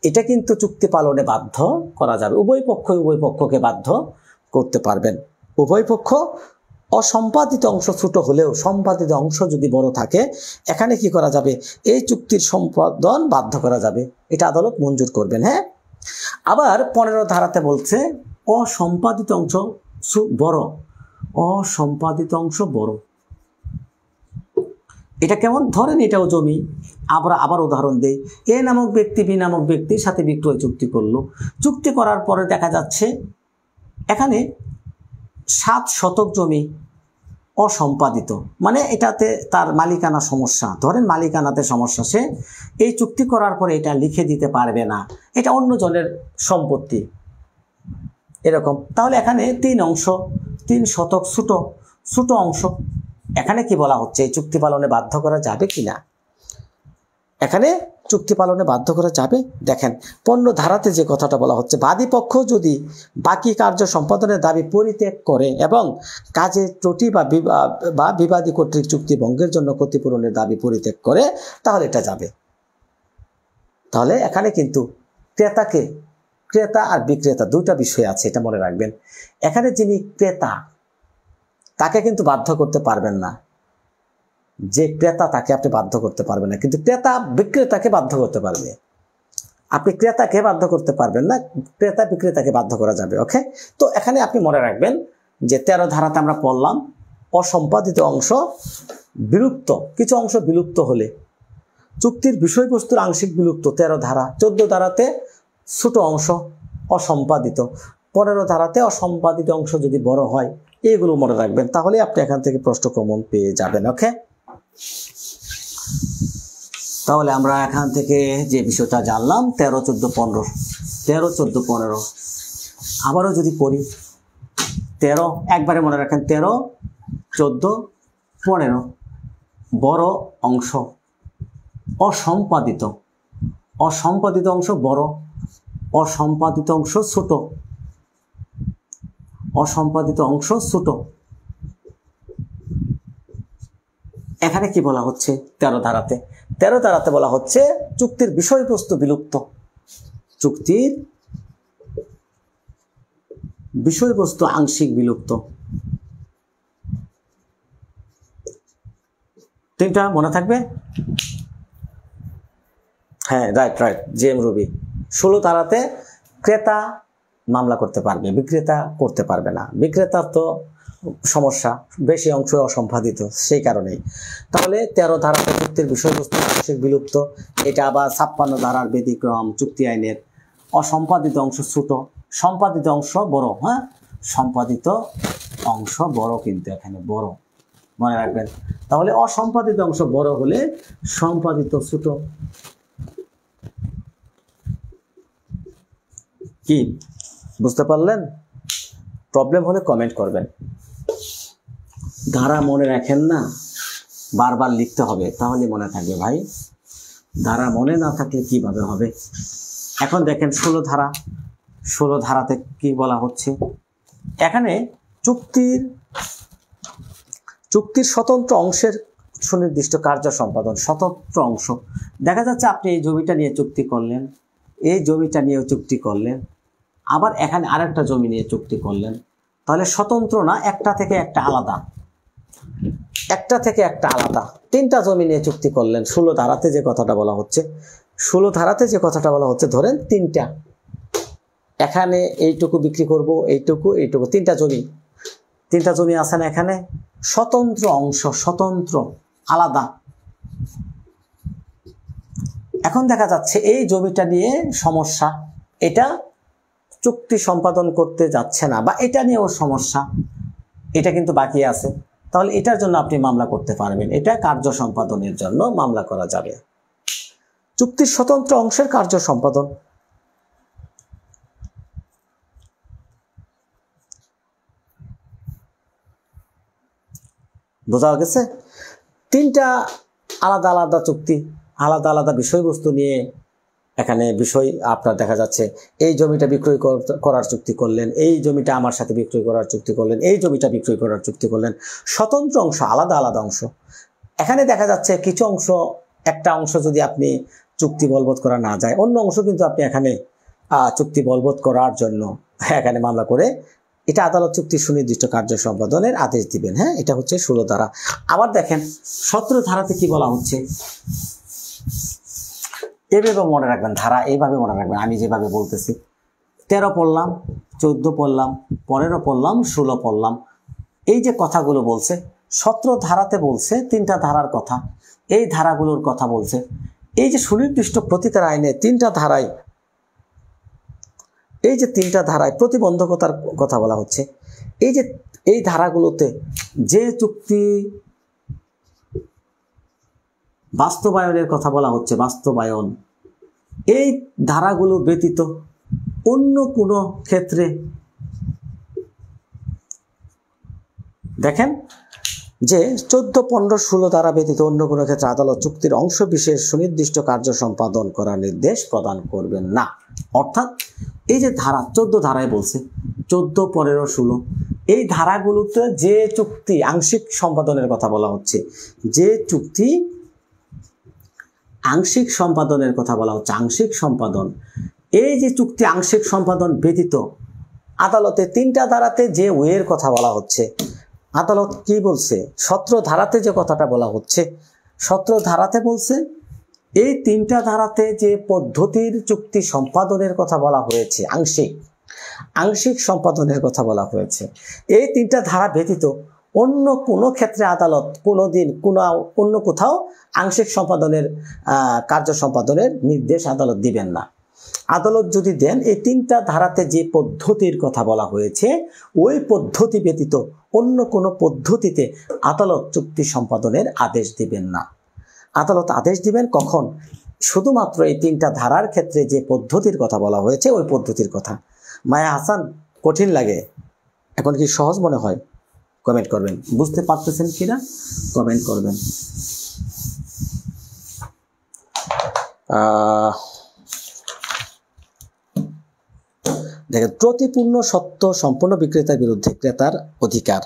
এটা কিন্তু চুক্তি পালনে বাধ্য করা যাবে। উভয় পক্ষকে বাধ্য করতে পারবেন। উভয় পক্ষ অসম্পাদিত অংশ ছোট হলেও সম্পাদিত অংশ যদি বড় থাকে, এখানে কি করা যাবে? এই চুক্তির সম্পাদন বাধ্য করা যাবে, এটা আদালত মঞ্জুর করবেন। হ্যাঁ, আবার 15 ধারাতে বলছে অসম্পাদিত অংশ বড়, অসম্পাদিত অংশ বড়। এটা কেমন? ধরেন এটাও জমি, আমরা আবার উদাহরণ দেই। এ নামক ব্যক্তি বি নামক ব্যক্তির সাথে বিক্রয় চুক্তি করলো। চুক্তি করার পরে দেখা যাচ্ছে এখানে 7 শতক জমি অসম্পাদিত, মানে এটাতে তার মালিকানা সমস্যা। ধরেন মালিকানাতে সমস্যা, সে এই চুক্তি করার পরে এটা লিখে দিতে পারবে না, এটা অন্য জনের সম্পত্তি এরকম। তাহলে এখানে 3 শতক ছোট অংশ। এখানে কি বলা হচ্ছে? এই চুক্তি পালনে বাধ্য করা যাবে কিনা? এখানে চুক্তি পালনে বাধ্য করা যাবে। দেখেন 15 ধারাতে যে কথাটা বলা হচ্ছে, বাদী পক্ষ যদি বাকি কার্য সম্পাদনের দাবি পরিত্যাগ করে এবং কাজে ত্রুটি বা বিবাদী কর্তৃক চুক্তি ভঙ্গের জন্য ক্ষতিপূরণের দাবি পরিত্যাগ করে, তাহলে এটা যাবে। তাহলে এখানে কিন্তু ক্রেতা আর বিক্রেতা দুইটা বিষয় আছে, এটা মনে রাখবেন। এখানে যিনি ক্রেতা তাকে কিন্তু বাধ্য করতে পারবেন না, যে ক্রেতা তাকে আপনি বাধ্য করতে পারবেন না, কিন্তু ক্রেতা বিক্রেতাকে বাধ্য করতে পারবে। আপনি ক্রেতাকে বাধ্য করতে পারবেন না, ক্রেতা বিক্রেতাকে বাধ্য করা যাবে। ওকে, তো এখানে আপনি মনে রাখবেন যে 13 ধারাতে আমরা পড়লাম অসম্পাদিত অংশ বিলুপ্ত, কিছু অংশ বিলুপ্ত হলে চুক্তির বিষয়বস্তুর আংশিক বিলুপ্ত 13 ধারা। 14 ধারাতে ছোট অংশ অসম্পাদিত, 15 ধারাতে অসম্পাদিত অংশ যদি বড় হয়, এইগুলো মনে রাখবেন, তাহলে আপনি এখান থেকে প্রশ্ন কমন পেয়ে যাবেন। ওকে, তাহলে আমরা এখান থেকে যে বিষয়টা জানলাম 13, 14, 15, 13, 14, 15 আবারও যদি পড়ি 13, একবারে মনে রাখেন 13, 14, 15 বড় অংশ অসম্পাদিত, অসম্পাদিত অংশ বড়, অসম্পাদিত অংশ ছোট, অসম্পাদিত অংশ ছোট। এখানে কি বলা হচ্ছে 13 ধারাতে? 13 ধারাতে বলা হচ্ছে চুক্তির বিষয়বস্তু বিলুপ্ত, চুক্তির বিষয়বস্তু আংশিক বিলুপ্ত। তিনটা মনে থাকবে? হ্যাঁ, রাইট রাইট, জেএম রবি। 16 ধারাতে ক্রেতা মামলা করতে পারবে, বিক্রেতা করতে পারবে না। বিক্রেতার তো সমস্যা, বেশি অংশ অসম্পাদিত, সেই কারণেই। তাহলে 13 ধারাতে চুক্তির বিষয়বস্তু আংশিক বিলুপ্ত। এটা আবার 56 ধারার ব্যতিক্রম, চুক্তি আইনের অসম্পাদিত অংশ ছোট, সম্পাদিত অংশ বড়। হ্যাঁ, সম্পাদিত অংশ বড়, কিন্তু এখানে বড় মনে রাখবেন। তাহলে অসম্পাদিত অংশ বড় হলে সম্পাদিত ছোট। কি বুঝতে পারলেন? প্রবলেম হলে কমেন্ট করবেন। ধারা মনে রাখেন না, বারবার লিখতে হবে, তাহলে মনে থাকবে ভাই। ধারা মনে না থাকলে কিভাবে হবে? এখন দেখেন 16 ধারা, 16 ধারাতে কি বলা হচ্ছে? এখানে চুক্তির স্বতন্ত্র অংশের সুনির্দিষ্ট কার্য সম্পাদন। স্বতন্ত্র অংশ, দেখা যাচ্ছে আপনি এই জমিটা নিয়ে চুক্তি করলেন, এই জমিটা নিয়েও চুক্তি করলেন, আবার এখানে আরেকটা জমি নিয়ে চুক্তি করলেন। তাহলে স্বতন্ত্র না, একটা থেকে একটা আলাদা, একটা থেকে একটা আলাদা। 3টা জমি নিয়ে চুক্তি করলেন। 16 ধারাতে যে কথাটা বলা হচ্ছে, 16 ধারাতে যে কথাটা বলা হচ্ছে, ধরেন 3টা, এখানে এইটুকু বিক্রি করব, এইটুকু, এইটুকু, 3টা জমি আছে না এখানে? স্বতন্ত্র অংশ, স্বতন্ত্র, আলাদা। এখন দেখা যাচ্ছে এই জমিটা নিয়ে সমস্যা, এটা চুক্তি সম্পাদন করতে যাচ্ছে না, বা এটা নিয়েও সমস্যা, এটা কিন্তু বাকি আছে। তাহলে এটার জন্য আপনি মামলা করতে পারবেন, এটা কার্য সম্পাদনের জন্য মামলা করা যাবে। চুক্তির স্বতন্ত্র অংশের কার্য সম্পাদন। বোঝা গেছে? 3টা আলাদা আলাদা চুক্তি, আলাদা আলাদা বিষয়বস্তু নিয়ে এখানে বিষয় আপনার দেখা যাচ্ছে। এই জমিটা বিক্রয় করার চুক্তি করলেন, এই জমিটা আমার সাথে বিক্রয় করার চুক্তি করলেন, এই জমিটা বিক্রয় করার চুক্তি করলেন। স্বতন্ত্র অংশ, আলাদা আলাদা অংশ। এখানে দেখা যাচ্ছে কিছু অংশ, একটা অংশ যদি আপনি চুক্তি বলবৎ করা না যায়, অন্য অংশ কিন্তু আপনি এখানে চুক্তি বলবৎ করার জন্য এখানে মামলা করে এটা আদালত চুক্তির সুনির্দিষ্ট কার্য সম্পাদনের আদেশ দিবেন। হ্যাঁ, এটা হচ্ছে 16 ধারা। আবার দেখেন 17 ধারাতে কি বলা হচ্ছে, এভাবে মনে রাখবেন, ধারা এইভাবে মনে রাখবেন, আমি যেভাবে বলতেছি। 13 পড়লাম, 14 পড়লাম, 15 পড়লাম, 16 পড়লাম। এই যে কথাগুলো বলছে 17 ধারাতে বলছে 3টা ধারার কথা, এই ধারাগুলোর কথা বলছে। এই যে সুনির্দিষ্ট প্রতিকার আইনে 3টা ধারায়, এই যে 3টা ধারায় প্রতিবন্ধকতার কথা বলা হচ্ছে। এই যে এই ধারাগুলোতে যে চুক্তি বাস্তবায়নের কথা বলা হচ্ছে, বাস্তবায়ন, এই ধারাগুলো ব্যতীত অন্য কোনো ক্ষেত্রে দেখেন যে 14, 15, 16 ধারা ব্যতীত অন্য কোনো ক্ষেত্রে আদালত চুক্তির অংশ বিশেষ সুনির্দিষ্ট কার্য সম্পাদন করার নির্দেশ প্রদান করবেন না। অর্থাৎ এই যে ধারা 14 ধারায় বলছে, 14, 15, 16, এই ধারাগুলোতে যে চুক্তি আংশিক সম্পাদনের কথা বলা হচ্ছে, যে চুক্তি আংশিক সম্পাদনের কথা বলা হচ্ছে, আংশিক সম্পাদন, এই যে চুক্তি আংশিক সম্পাদন ব্যতীত আদালতে 3টা ধারাতে যে ওয়ের কথা বলা হচ্ছে, আদালত কি বলছে? 17 ধারাতে যে কথাটা বলা হচ্ছে, 17 ধারাতে বলছে এই 3টা ধারাতে যে পদ্ধতির চুক্তি সম্পাদনের কথা বলা হয়েছে, আংশিক সম্পাদনের কথা বলা হয়েছে, এই 3টা ধারা ব্যতীত অন্য কোনো ক্ষেত্রে আদালত কোনোদিন অন্য কোথাও আংশিক সম্পাদনের কার্য সম্পাদনের নির্দেশ আদালত দিবেন না। আদালত যদি দেন এই 3টা ধারাতে যে পদ্ধতির কথা বলা হয়েছে ওই পদ্ধতি ব্যতীত অন্য কোনো পদ্ধতিতে আদালত চুক্তি সম্পাদনের আদেশ দিবেন না। আদালত আদেশ দিবেন কখন? শুধুমাত্র এই 3টা ধারার ক্ষেত্রে যে পদ্ধতির কথা বলা হয়েছে ওই পদ্ধতির কথা। মায়া হাসান, কঠিন লাগে? এখন কি সহজ মনে হয়? কমেন্ট করবেন। বুঝতে পারতেছেন কিনা কমেন্ট করবেন। দেখেন, প্রতিপূর্ণ সত্য সম্পূর্ণ বিক্রেতার বিরুদ্ধে ক্রেতার অধিকার।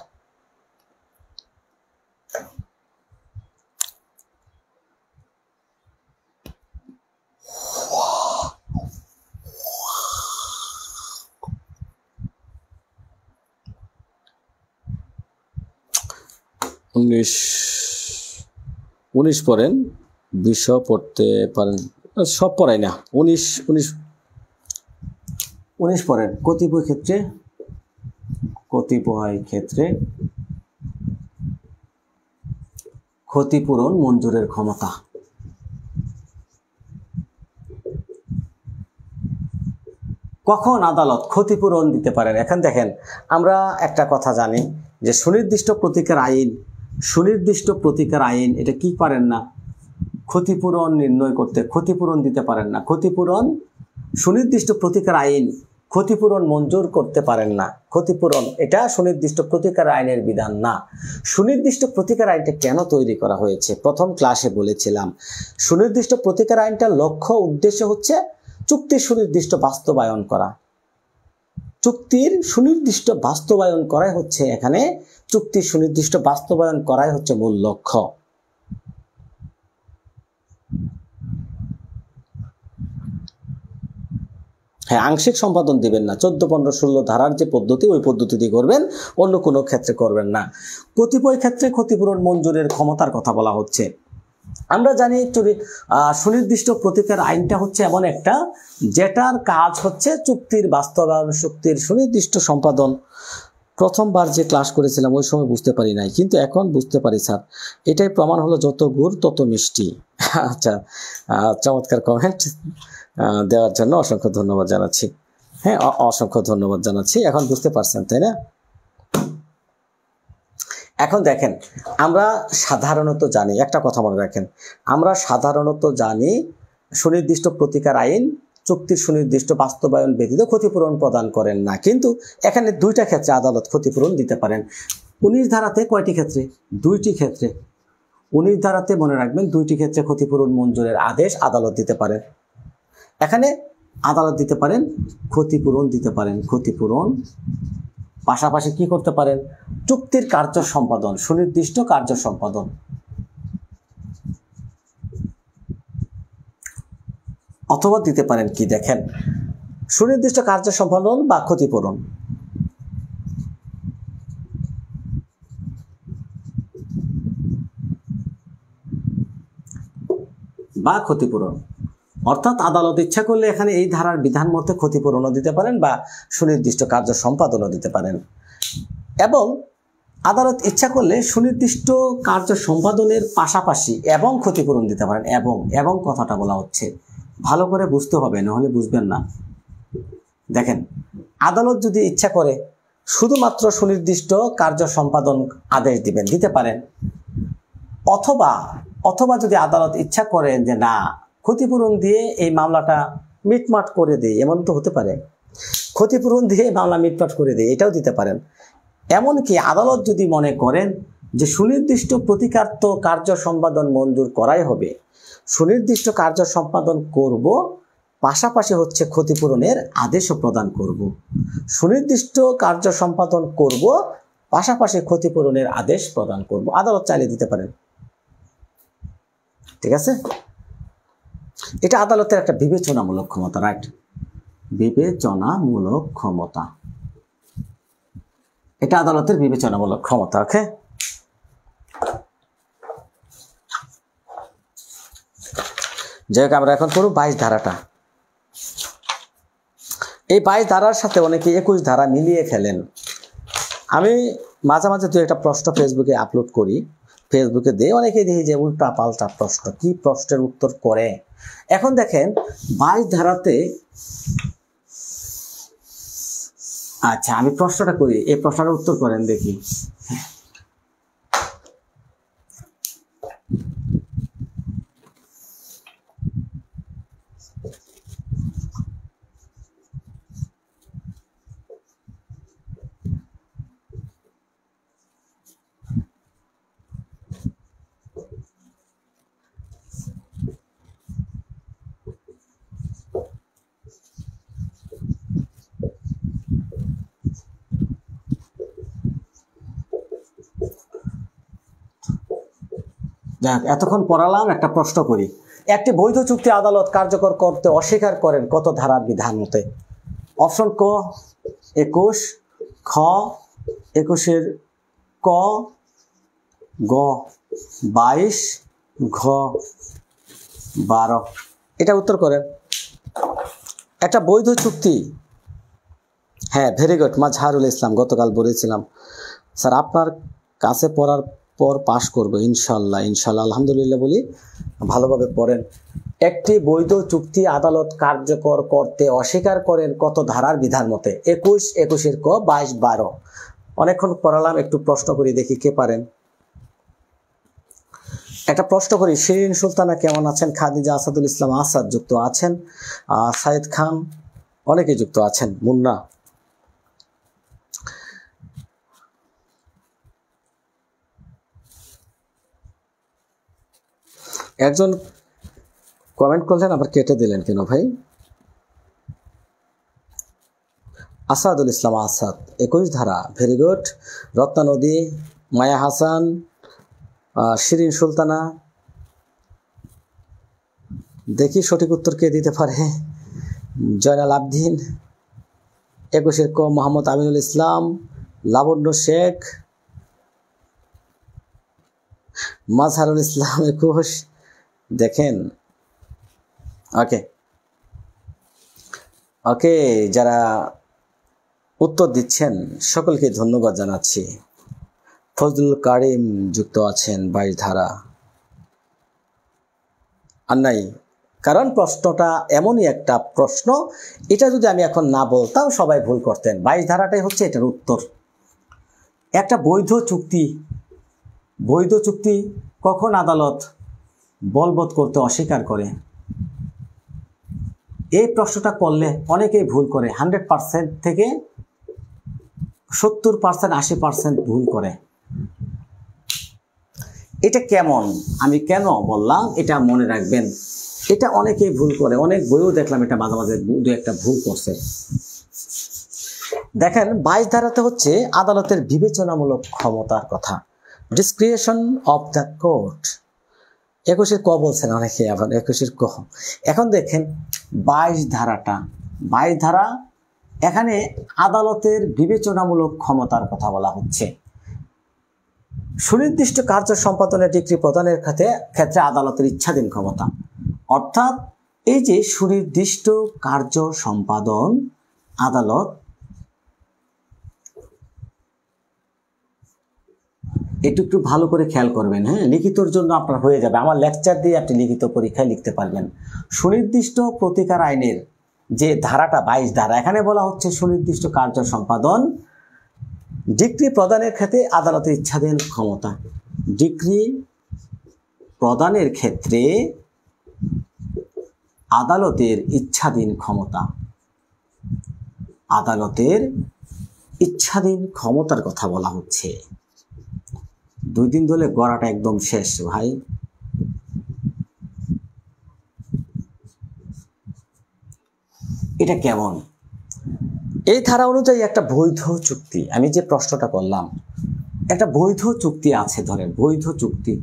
উনিশ পড়েন, 20 পড়তে পারেন, সব পড়াই না। 19 পড়েন। কতিপয় ক্ষেত্রে ক্ষতিপূরণ মঞ্জুরের ক্ষমতা। কখন আদালত ক্ষতিপূরণ দিতে পারেন? এখন দেখেন, আমরা একটা কথা জানি যে সুনির্দিষ্ট প্রতিকার আইন এটা কি পারেন না? ক্ষতিপূরণ নির্ণয় করতে, ক্ষতিপূরণ দিতে পারেন না। সুনির্দিষ্ট প্রতিকার আইন ক্ষতিপূরণ মঞ্জুর করতে পারেন না। ক্ষতিপূরণ এটা সুনির্দিষ্ট প্রতিকার আইনের বিধান না। সুনির্দিষ্ট প্রতিকার আইনটা কেন তৈরি করা হয়েছে? প্রথম ক্লাসে বলেছিলাম, সুনির্দিষ্ট প্রতিকার আইনটার লক্ষ্য উদ্দেশ্য হচ্ছে চুক্তির সুনির্দিষ্ট বাস্তবায়ন করা। চুক্তির সুনির্দিষ্ট বাস্তবায়ন করাই হচ্ছে এখানে চুক্তির সুনির্দিষ্ট বাস্তবায়ন করাই হচ্ছে মূল লক্ষ্য। হ্যাঁ, আংশিক সম্পাদন দিবেন না। 14, 15, 16 ধারার যে পদ্ধতি ওই পদ্ধতিতে করবেন, অন্য কোনো ক্ষেত্রে করবেন না। কতিপয় ক্ষেত্রে ক্ষতিপূরণ মঞ্জুরের ক্ষমতার কথা বলা হচ্ছে। আমরা জানি সুনির্দিষ্ট প্রতিকার আইনটা হচ্ছে এমন একটা যেটার কাজ হচ্ছে চুক্তির বাস্তবায়ন, চুক্তির সুনির্দিষ্ট সম্পাদন। প্রথমবার যে ক্লাস করেছিলাম ওই সময় বুঝতে পারি নাই, কিন্তু এখন বুঝতে পারি স্যার। এটাই প্রমাণ হলো যত গুড় তত মিষ্টি। আচ্ছা, চমৎকার কমেন্ট দেওয়ার জন্য অসংখ্য ধন্যবাদ জানাচ্ছি। হ্যাঁ, অসংখ্য ধন্যবাদ জানাচ্ছি। এখন বুঝতে পারছেন, তাই না? এখন দেখেন, আমরা সাধারণত জানি, একটা কথা মনে রাখেন, আমরা সাধারণত জানি সুনির্দিষ্ট প্রতিকার আইন চুক্তির সুনির্দিষ্ট বাস্তবায়ন ব্যতীত ক্ষতিপূরণ প্রদান করেন না। কিন্তু এখানে 2টা ক্ষেত্রে আদালত ক্ষতিপূরণ দিতে পারেন। 19 ধারাতে কয়টি ক্ষেত্রে? 2টি ক্ষেত্রে। 19 ধারাতে মনে রাখবেন 2টি ক্ষেত্রে ক্ষতিপূরণ মঞ্জুরের আদেশ আদালত দিতে পারেন। এখানে আদালত দিতে পারেন, ক্ষতিপূরণ দিতে পারেন। ক্ষতিপূরণ পাশাপাশি কি করতে পারেন? চুক্তির কার্য সম্পাদন, সুনির্দিষ্ট কার্য সম্পাদন। অথবা দিতে পারেন কি? দেখেন, সুনির্দিষ্ট কার্য সম্পাদন বা ক্ষতিপূরণ। অর্থাৎ আদালত ইচ্ছা করলে এখানে এই ধারার বিধান মতে ক্ষতিপূরণও দিতে পারেন বা সুনির্দিষ্ট কার্য সম্পাদনও দিতে পারেন। এবং আদালত ইচ্ছা করলে সুনির্দিষ্ট কার্য সম্পাদনের পাশাপাশি এবং ক্ষতিপূরণ দিতে পারেন। এবং কথাটা বলা হচ্ছে, ভালো করে বুঝতে হবে, নাহলে বুঝবেন না। দেখেন, আদালত যদি ইচ্ছা করে শুধুমাত্র সুনির্দিষ্ট কার্য সম্পাদন আদেশ দিতে পারেন। অথবা যদি আদালত ইচ্ছা করেন যে না, ক্ষতিপূরণ দিয়ে এই মামলাটা মিটমাট করে দেয়, এমন তো হতে পারে। ক্ষতিপূরণ দিয়ে মামলা মিটমাট করে দেয়, এটাও দিতে পারেন। এমনকি আদালত যদি মনে করেন যে সুনির্দিষ্ট প্রতিকার্য কার্য সম্পাদন মঞ্জুর করাই হবে, সুনির্দিষ্ট কার্য সম্পাদন করব, পাশাপাশি হচ্ছে ক্ষতিপূরণের আদেশও প্রদান করব। সুনির্দিষ্ট কার্য সম্পাদন করব, পাশাপাশি ক্ষতিপূরণের আদেশ প্রদান করব। আদালত চাইলে দিতে পারেন। ঠিক আছে? এটা আদালতের একটা বিবেচনামূলক ক্ষমতা, রাইট? বিবেচনামূলক ক্ষমতা। এটা আদালতের বিবেচনামূলক ক্ষমতা। ওকে, যাই হোক আমরা এখন করব 22 ধারাটা। এই 22 ধারার সাথে অনেকে 21 ধারা মিলিয়ে ফেলেন। আমি মাঝে মাঝে দু একটা প্রশ্ন ফেসবুকে আপলোড করি, ফেসবুকে দিয়ে অনেকে দেখি যে উল্টা পাল্টা প্রশ্ন, কি প্রশ্নের উত্তর করে। এখন দেখেন 22 ধারাতে, আচ্ছা আমি প্রশ্নটা করি, এই প্রশ্নটার উত্তর করেন দেখি। যাক, এতক্ষণ পড়ালাম, একটা প্রশ্ন করি। একটি বৈধ চুক্তি আদালত কার্যকর করতে অস্বীকার করেন কত ধারার বিধান মতে? অপশন ক 21, খ 21-এর ক, গ 22, ঘ 12। এটা উত্তর করেন। একটা বৈধ চুক্তি, হ্যাঁ ভেরি গুড, মাজহারুল ইসলাম, গতকাল বলেছিলাম স্যার আপনার কাছে পড়ার পর পাশ করব ইনশাল্লাহ। ইনশাল্লাহ আলহামদুলিল্লাহ বলি, ভালোভাবে পড়েন। একটি বৈধ চুক্তি আদালত কার্যকর করতে অস্বীকার করেন কত ধারার বিধান মতে? 21, 21-এর ক, 22, 12। অনেকক্ষণ পড়ালাম, একটু প্রশ্ন করি দেখি কে পারেন। একটা প্রশ্ন করি, শিরিন সুলতানা কেমন আছেন? খাদিজা আসাদুল ইসলাম আসাদ যুক্ত আছেন, সাইদ খান অনেকে যুক্ত আছেন, মুন্না। একজন কমেন্ট করলেন আবার কেটে দিলেন কেন ভাই? আসাদুল ইসলাম আসাদ 21 ধারা, ভেরি গুড। রত্না নদী, মায়া হাসান, শিরিন সুলতানা, দেখি সঠিক উত্তর কে দিতে পারে। জয়নাল আবদিন 21-এর ক, মোহাম্মদ আমিনুল ইসলাম, লাবণ্য শেখ, মাজহারুল ইসলাম 21। দেখেন, ওকে ওকে, যারা উত্তর দিচ্ছেন সকলকে ধন্যবাদ জানাচ্ছি। ফজলুল কারিম যুক্ত আছেন 22 ধারা। আর নাই, কারণ প্রশ্নটা এমনই একটা প্রশ্ন, এটা যদি আমি এখন না বলতাম সবাই ভুল করতেন। 22 ধারাটাই হচ্ছে এটার উত্তর। একটা বৈধ চুক্তি কখন আদালত বলবৎ করতে অস্বীকার করে? এই প্রশ্নটা করলে অনেকেই ভুল করে, 100% থেকে 70%, 80% ভুল করে। এটা কেমন, আমি কেন বললাম এটা মনে রাখবেন। এটা অনেকেই ভুল করে, অনেক বইও দেখলাম এটা মাঝে মাঝে দু একটা ভুল করছে। দেখেন 22 ধারাতে হচ্ছে আদালতের বিবেচনামূলক ক্ষমতার কথা, ডিসক্রিশন অফ দ্য কোর্ট। 21-এর ক বলছেন অনেকে, আবার 21-এর ক। এখন দেখেন 22 ধারাটা, 22 ধারা, এখানে আদালতের বিবেচনামূলক ক্ষমতার কথা বলা হচ্ছে। সুনির্দিষ্ট কার্য সম্পাদনের ডিক্রি প্রদানের ক্ষেত্রে আদালতের ইচ্ছাধীন ক্ষমতা, অর্থাৎ এই যে সুনির্দিষ্ট কার্য সম্পাদন, আদালত একটু ভালো করে খেয়াল করবেন, হ্যাঁ, লিখিতর জন্য আপনার হয়ে যাবে, আমার লেকচার দিয়ে আপনি লিখিত পরীক্ষায় লিখতে পারবেন। সুনির্দিষ্ট প্রতিকার আইনের যে ধারাটা 22 ধারা, এখানে বলা হচ্ছে সুনির্দিষ্ট কার্য সম্পাদন ডিক্রি প্রদানের ক্ষেত্রে আদালতের ইচ্ছাধীন ক্ষমতা। ডিক্রি প্রদানের ক্ষেত্রে আদালতের ইচ্ছাধীন ক্ষমতা, আদালতের ইচ্ছাধীন ক্ষমতার কথা বলা হচ্ছে। 2 দিন ধরে গড়াটা একদম শেষ ভাই। এটা কেমন? এই ধারা অনুযায়ী একটা বৈধ চুক্তি, আমি যে প্রশ্নটা করলাম, একটা বৈধ চুক্তি আছে, ধরেন বৈধ চুক্তি,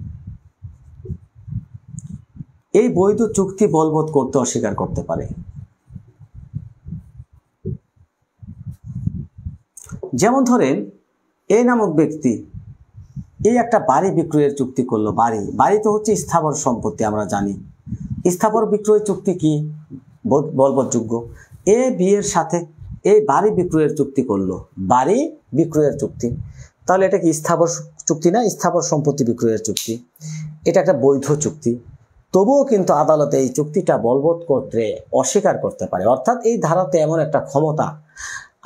এই বৈধ চুক্তি বলবৎ করতে অস্বীকার করতে পারে। যেমন ধরেন এ নামক ব্যক্তি এই একটা বাড়ি বিক্রয়ের চুক্তি করলো। বাড়ি তো হচ্ছে স্থাবর সম্পত্তি, আমরা জানি। স্থাবর বিক্রয় চুক্তি কি বলবৎযোগ্য। এ বি এর সাথে এই বাড়ি বিক্রয়ের চুক্তি করলো, বাড়ি বিক্রয়ের চুক্তি। তাহলে এটা কি স্থাবর চুক্তি না? স্থাবর সম্পত্তি বিক্রয়ের চুক্তি। এটা একটা বৈধ চুক্তি। তবুও কিন্তু আদালতে এই চুক্তিটা বলবৎ করতে অস্বীকার করতে পারে। অর্থাৎ এই ধারাতে এমন একটা ক্ষমতা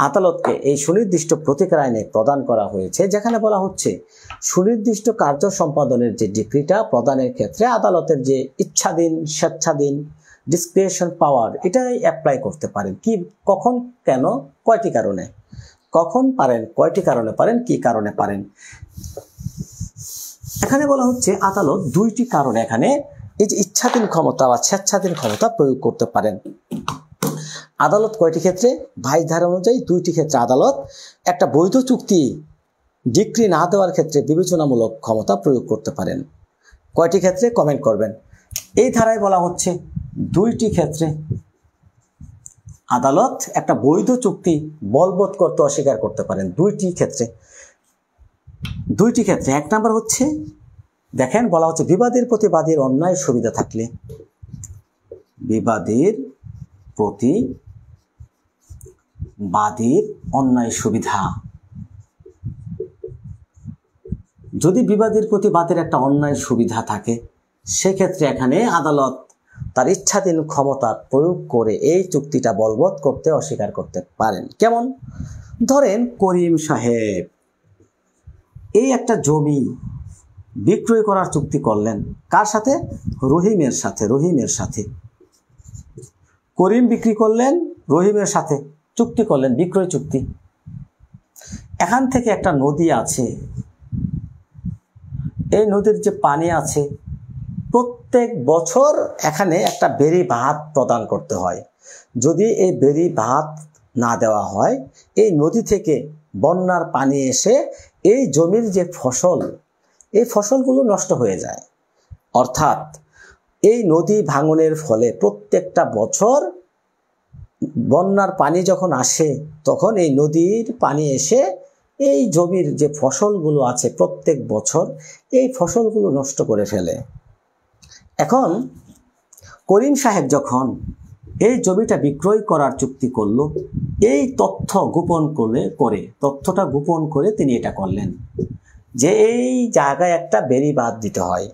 আদালতকে এই সুনির্দিষ্ট প্রতিকার আইনে প্রদান করা হয়েছে, যেখানে বলা হচ্ছে সুনির্দিষ্ট কার্য সম্পাদনের যে ডিক্রিটা প্রদানের ক্ষেত্রে আদালতের যে ইচ্ছাধীন, স্বেচ্ছাধীন ডিসক্রিশন পাওয়ার, এটাই অ্যাপ্লাই করতে পারেন। কি, কখন, কেন, কয়টি কারণে। কখন পারেন, কয়টি কারণে পারেন, কি কারণে পারেন। এখানে বলা হচ্ছে আদালত দুইটি কারণে এখানে এই যে ইচ্ছাধীন ক্ষমতা বা স্বেচ্ছাধীন ক্ষমতা প্রয়োগ করতে পারেন। আদালত কয়টি ক্ষেত্রে? 22 ধারা অনুযায়ী 2টি ক্ষেত্রে আদালত একটা বৈধ চুক্তি ডিক্রি না দেওয়ার ক্ষেত্রে বিবেচনামূলক ক্ষমতা প্রয়োগ করতে পারেন। কয়টি ক্ষেত্রে? কমেন্ট করবেন। এই ধারায় বলা হচ্ছে 2টি ক্ষেত্রে আদালত একটা বৈধ চুক্তি বলবৎ করতে অস্বীকার করতে পারেন। 2টি ক্ষেত্রে। 2টি ক্ষেত্রে। 1 নম্বর হচ্ছে, দেখেন বলা হচ্ছে বিবাদের প্রতি বাদীর অন্যায় সুবিধা থাকলে। বিবাদের প্রতি বাদীর অন্যায় সুবিধা। যদি বিবাদের প্রতি বাদীর একটা অন্যায় সুবিধা থাকে, সেক্ষেত্রে এখানে আদালত তার ইচ্ছাধীন ক্ষমতা প্রয়োগ করে এই চুক্তিটা বলবৎ করতে অস্বীকার করতে পারেন। কেমন? ধরেন করিম সাহেব এই একটা জমি বিক্রয় করার চুক্তি করলেন। কার সাথে? রহিমের সাথে। রহিমের সাথে করিম বিক্রি করলেন, রহিমের সাথে চুক্তি করলেন, বিক্রয় চুক্তি। এখান থেকে একটা নদী আছে, এই নদীর যে পানি আছে প্রত্যেক বছর এখানে একটা বেরি ভাত প্রদান করতে হয়। যদি এই বেরি ভাত না দেওয়া হয়, এই নদী থেকে বন্যার পানি এসে এই জমির যে ফসল, এই ফসলগুলো নষ্ট হয়ে যায়। অর্থাৎ এই নদী ভাঙনের ফলে প্রত্যেকটা বছর বন্যার পানি যখন আসে, তখন এই নদীর পানি এসে এই জমির যে ফসলগুলো আছে প্রত্যেক বছর এই ফসলগুলো নষ্ট করে ফেলে। এখন করিম সাহেব যখন এই জমিটা বিক্রয় করার চুক্তি করলো, এই তথ্য গোপন তথ্যটা গোপন করে তিনি এটা করলেন যে এই জায়গায় একটা বেরি বাঁধ দিতে হয়,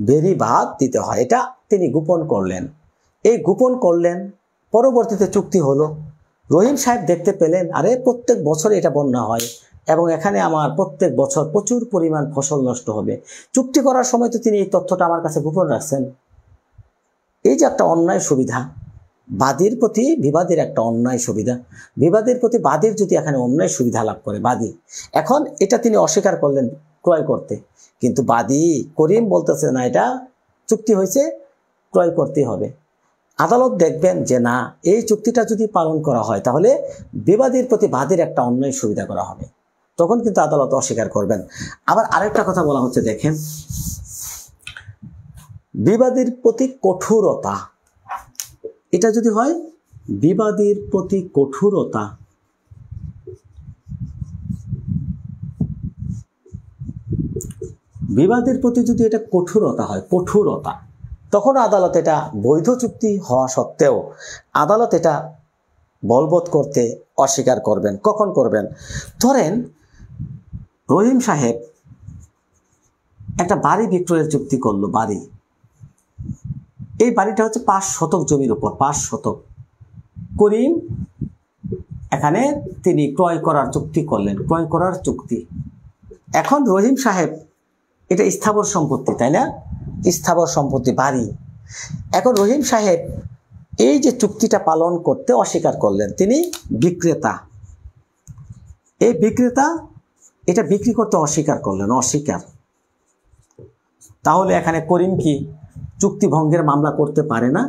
বেরি বাঁধ দিতে হয়, এটা তিনি গোপন করলেন। এই গোপন করলেন, পরবর্তীতে চুক্তি হলো। রহিম সাহেব দেখতে পেলেন আরে প্রত্যেক বছর এটা বন্যা হয় এবং এখানে আমার প্রত্যেক বছর প্রচুর পরিমাণ ফসল নষ্ট হবে। চুক্তি করার সময় তো তিনি এই তথ্যটা আমার কাছে গোপন রাখছেন। এই যে একটা অন্যায় সুবিধা, বাদীর প্রতি বিবাদের একটা অন্যায় সুবিধা। বিবাদের প্রতি বাদীর যদি এখানে অন্যায় সুবিধা লাভ করে বাদী, এখন এটা তিনি অস্বীকার করলেন ক্রয় করতে, কিন্তু বাদী করিম বলতেছে না, এটা চুক্তি হয়েছে, ক্রয় করতেই হবে। আদালত দেখবেন যে না, এই চুক্তিটা যদি পালন করা হয় তাহলে বিবাদীর প্রতি বাদীর একটা অন্যায় সুবিধা করা হবে, তখন কিন্তু আদালত অস্বীকার করবেন। আবার আরেকটা কথা বলা হচ্ছে, দেখেন বিবাদীর প্রতি কঠোরতা, এটা যদি হয় বিবাদীর প্রতি কঠোরতা, বিবাদের প্রতি যদি এটা কঠোরতা হয়, কঠোরতা, তখন আদালত এটা বৈধ চুক্তি হওয়া সত্ত্বেও আদালত এটা বলবৎ করতে অস্বীকার করবেন। কখন করবেন? ধরেন রহিম সাহেব একটা বাড়ি বিক্রয়ের চুক্তি করলো, বাড়ি, এই বাড়িটা হচ্ছে 5 শতক জমির উপর, 5 শতক। করিম এখানে তিনি ক্রয় করার চুক্তি করলেন, ক্রয় করার চুক্তি। এখন রহিম সাহেব, এটা স্থাবর সম্পত্তি, তাই না? স্থাবর সম্পত্তি, বাড়ি। এখন রহিম সাহেব এই যে চুক্তিটা পালন করতে অস্বীকার করলেন, তিনি বিক্রেতা। এই বিক্রেতা এটা বিক্রি করতে অস্বীকার করলেন, অস্বীকার। তাহলে এখানে করিম কি চুক্তি ভঙ্গের মামলা করতে পারে না?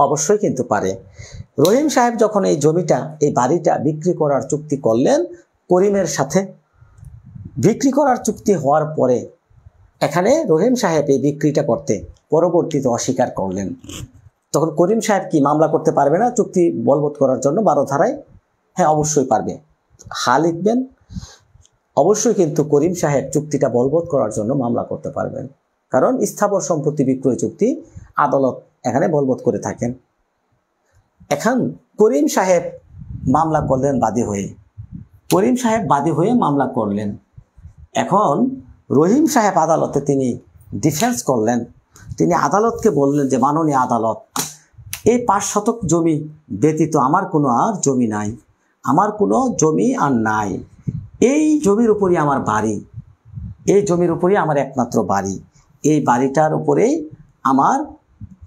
অবশ্যই কিন্তু পারে। রহিম সাহেব যখন এই জমিটা, এই বাড়িটা বিক্রি করার চুক্তি করলেন করিমের সাথে, বিক্রি করার চুক্তি হওয়ার পরে এখানে রহিম সাহেব এই বিক্রিটা করতে পরবর্তীতে অস্বীকার করলেন, তখন করিম সাহেব কি মামলা করতে পারবে না চুক্তি বলবৎ করার জন্য 12 ধারায়? হ্যাঁ, অবশ্যই পারবে। হা লিখবেন। অবশ্যই কিন্তু করিম সাহেব চুক্তিটা বলবৎ করার জন্য মামলা করতে পারবেন, কারণ স্থাবর সম্পত্তি বিক্রয় চুক্তি আদালত এখানে বলবৎ করে থাকেন। এখন করিম সাহেব মামলা করলেন বাদী হয়ে, করিম সাহেব বাদী হয়ে মামলা করলেন। এখন রহিম সাহেব আদালতে তিনি ডিফেন্স করলেন, তিনি আদালতকে বললেন যে মাননীয় আদালত, এই 5 শতক জমি ব্যতীত আমার কোনো আর জমি নাই, আমার কোনো জমি আর নাই, এই জমির উপরই আমার বাড়ি, এই জমির উপরই আমার একমাত্র বাড়ি, এই বাড়িটার উপরেই আমার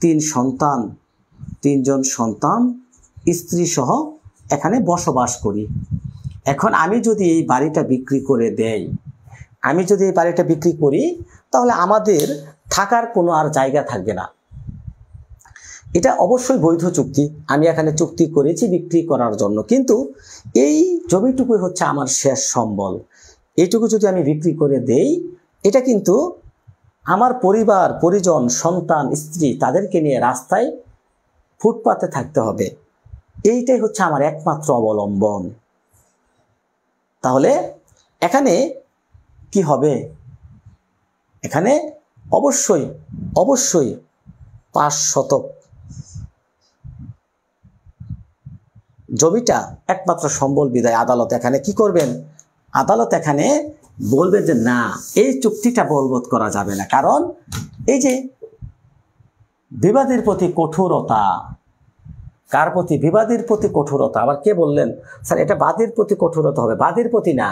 3 জন সন্তান স্ত্রী সহ এখানে বসবাস করি। এখন আমি যদি এই বাড়িটা বিক্রি করে দেই, আমি যদি এই বাড়িটা বিক্রি করি, তাহলে আমাদের থাকার কোনো আর জায়গা থাকবে না। এটা অবশ্যই বৈধ চুক্তি, আমি এখানে চুক্তি করেছি বিক্রি করার জন্য, কিন্তু এই জমিটুকুই হচ্ছে আমার শেষ সম্বল। এইটুকু যদি আমি বিক্রি করে দেই, এটা কিন্তু আমার পরিবার পরিজন সন্তান স্ত্রী তাদেরকে নিয়ে রাস্তায় ফুটপাতে থাকতে হবে, এইটাই হচ্ছে আমার একমাত্র অবলম্বন। তাহলে এখানে কি হবে? এখানে অবশ্যই 5 শতক জমিটা একমাত্র সম্বল বিদায় আদালত এখানে কি করবেন? আদালত এখানে বলবে যে না, এই চুক্তিটা বলবৎ করা যাবে না, কারণ এই যে বিবাদের প্রতি কঠোরতা, কার প্রতি? বিবাদের প্রতি কঠোরতা। আবার কে বললেন স্যার এটা বাদীর প্রতি কঠোরতা হবে? বাদীর প্রতি না,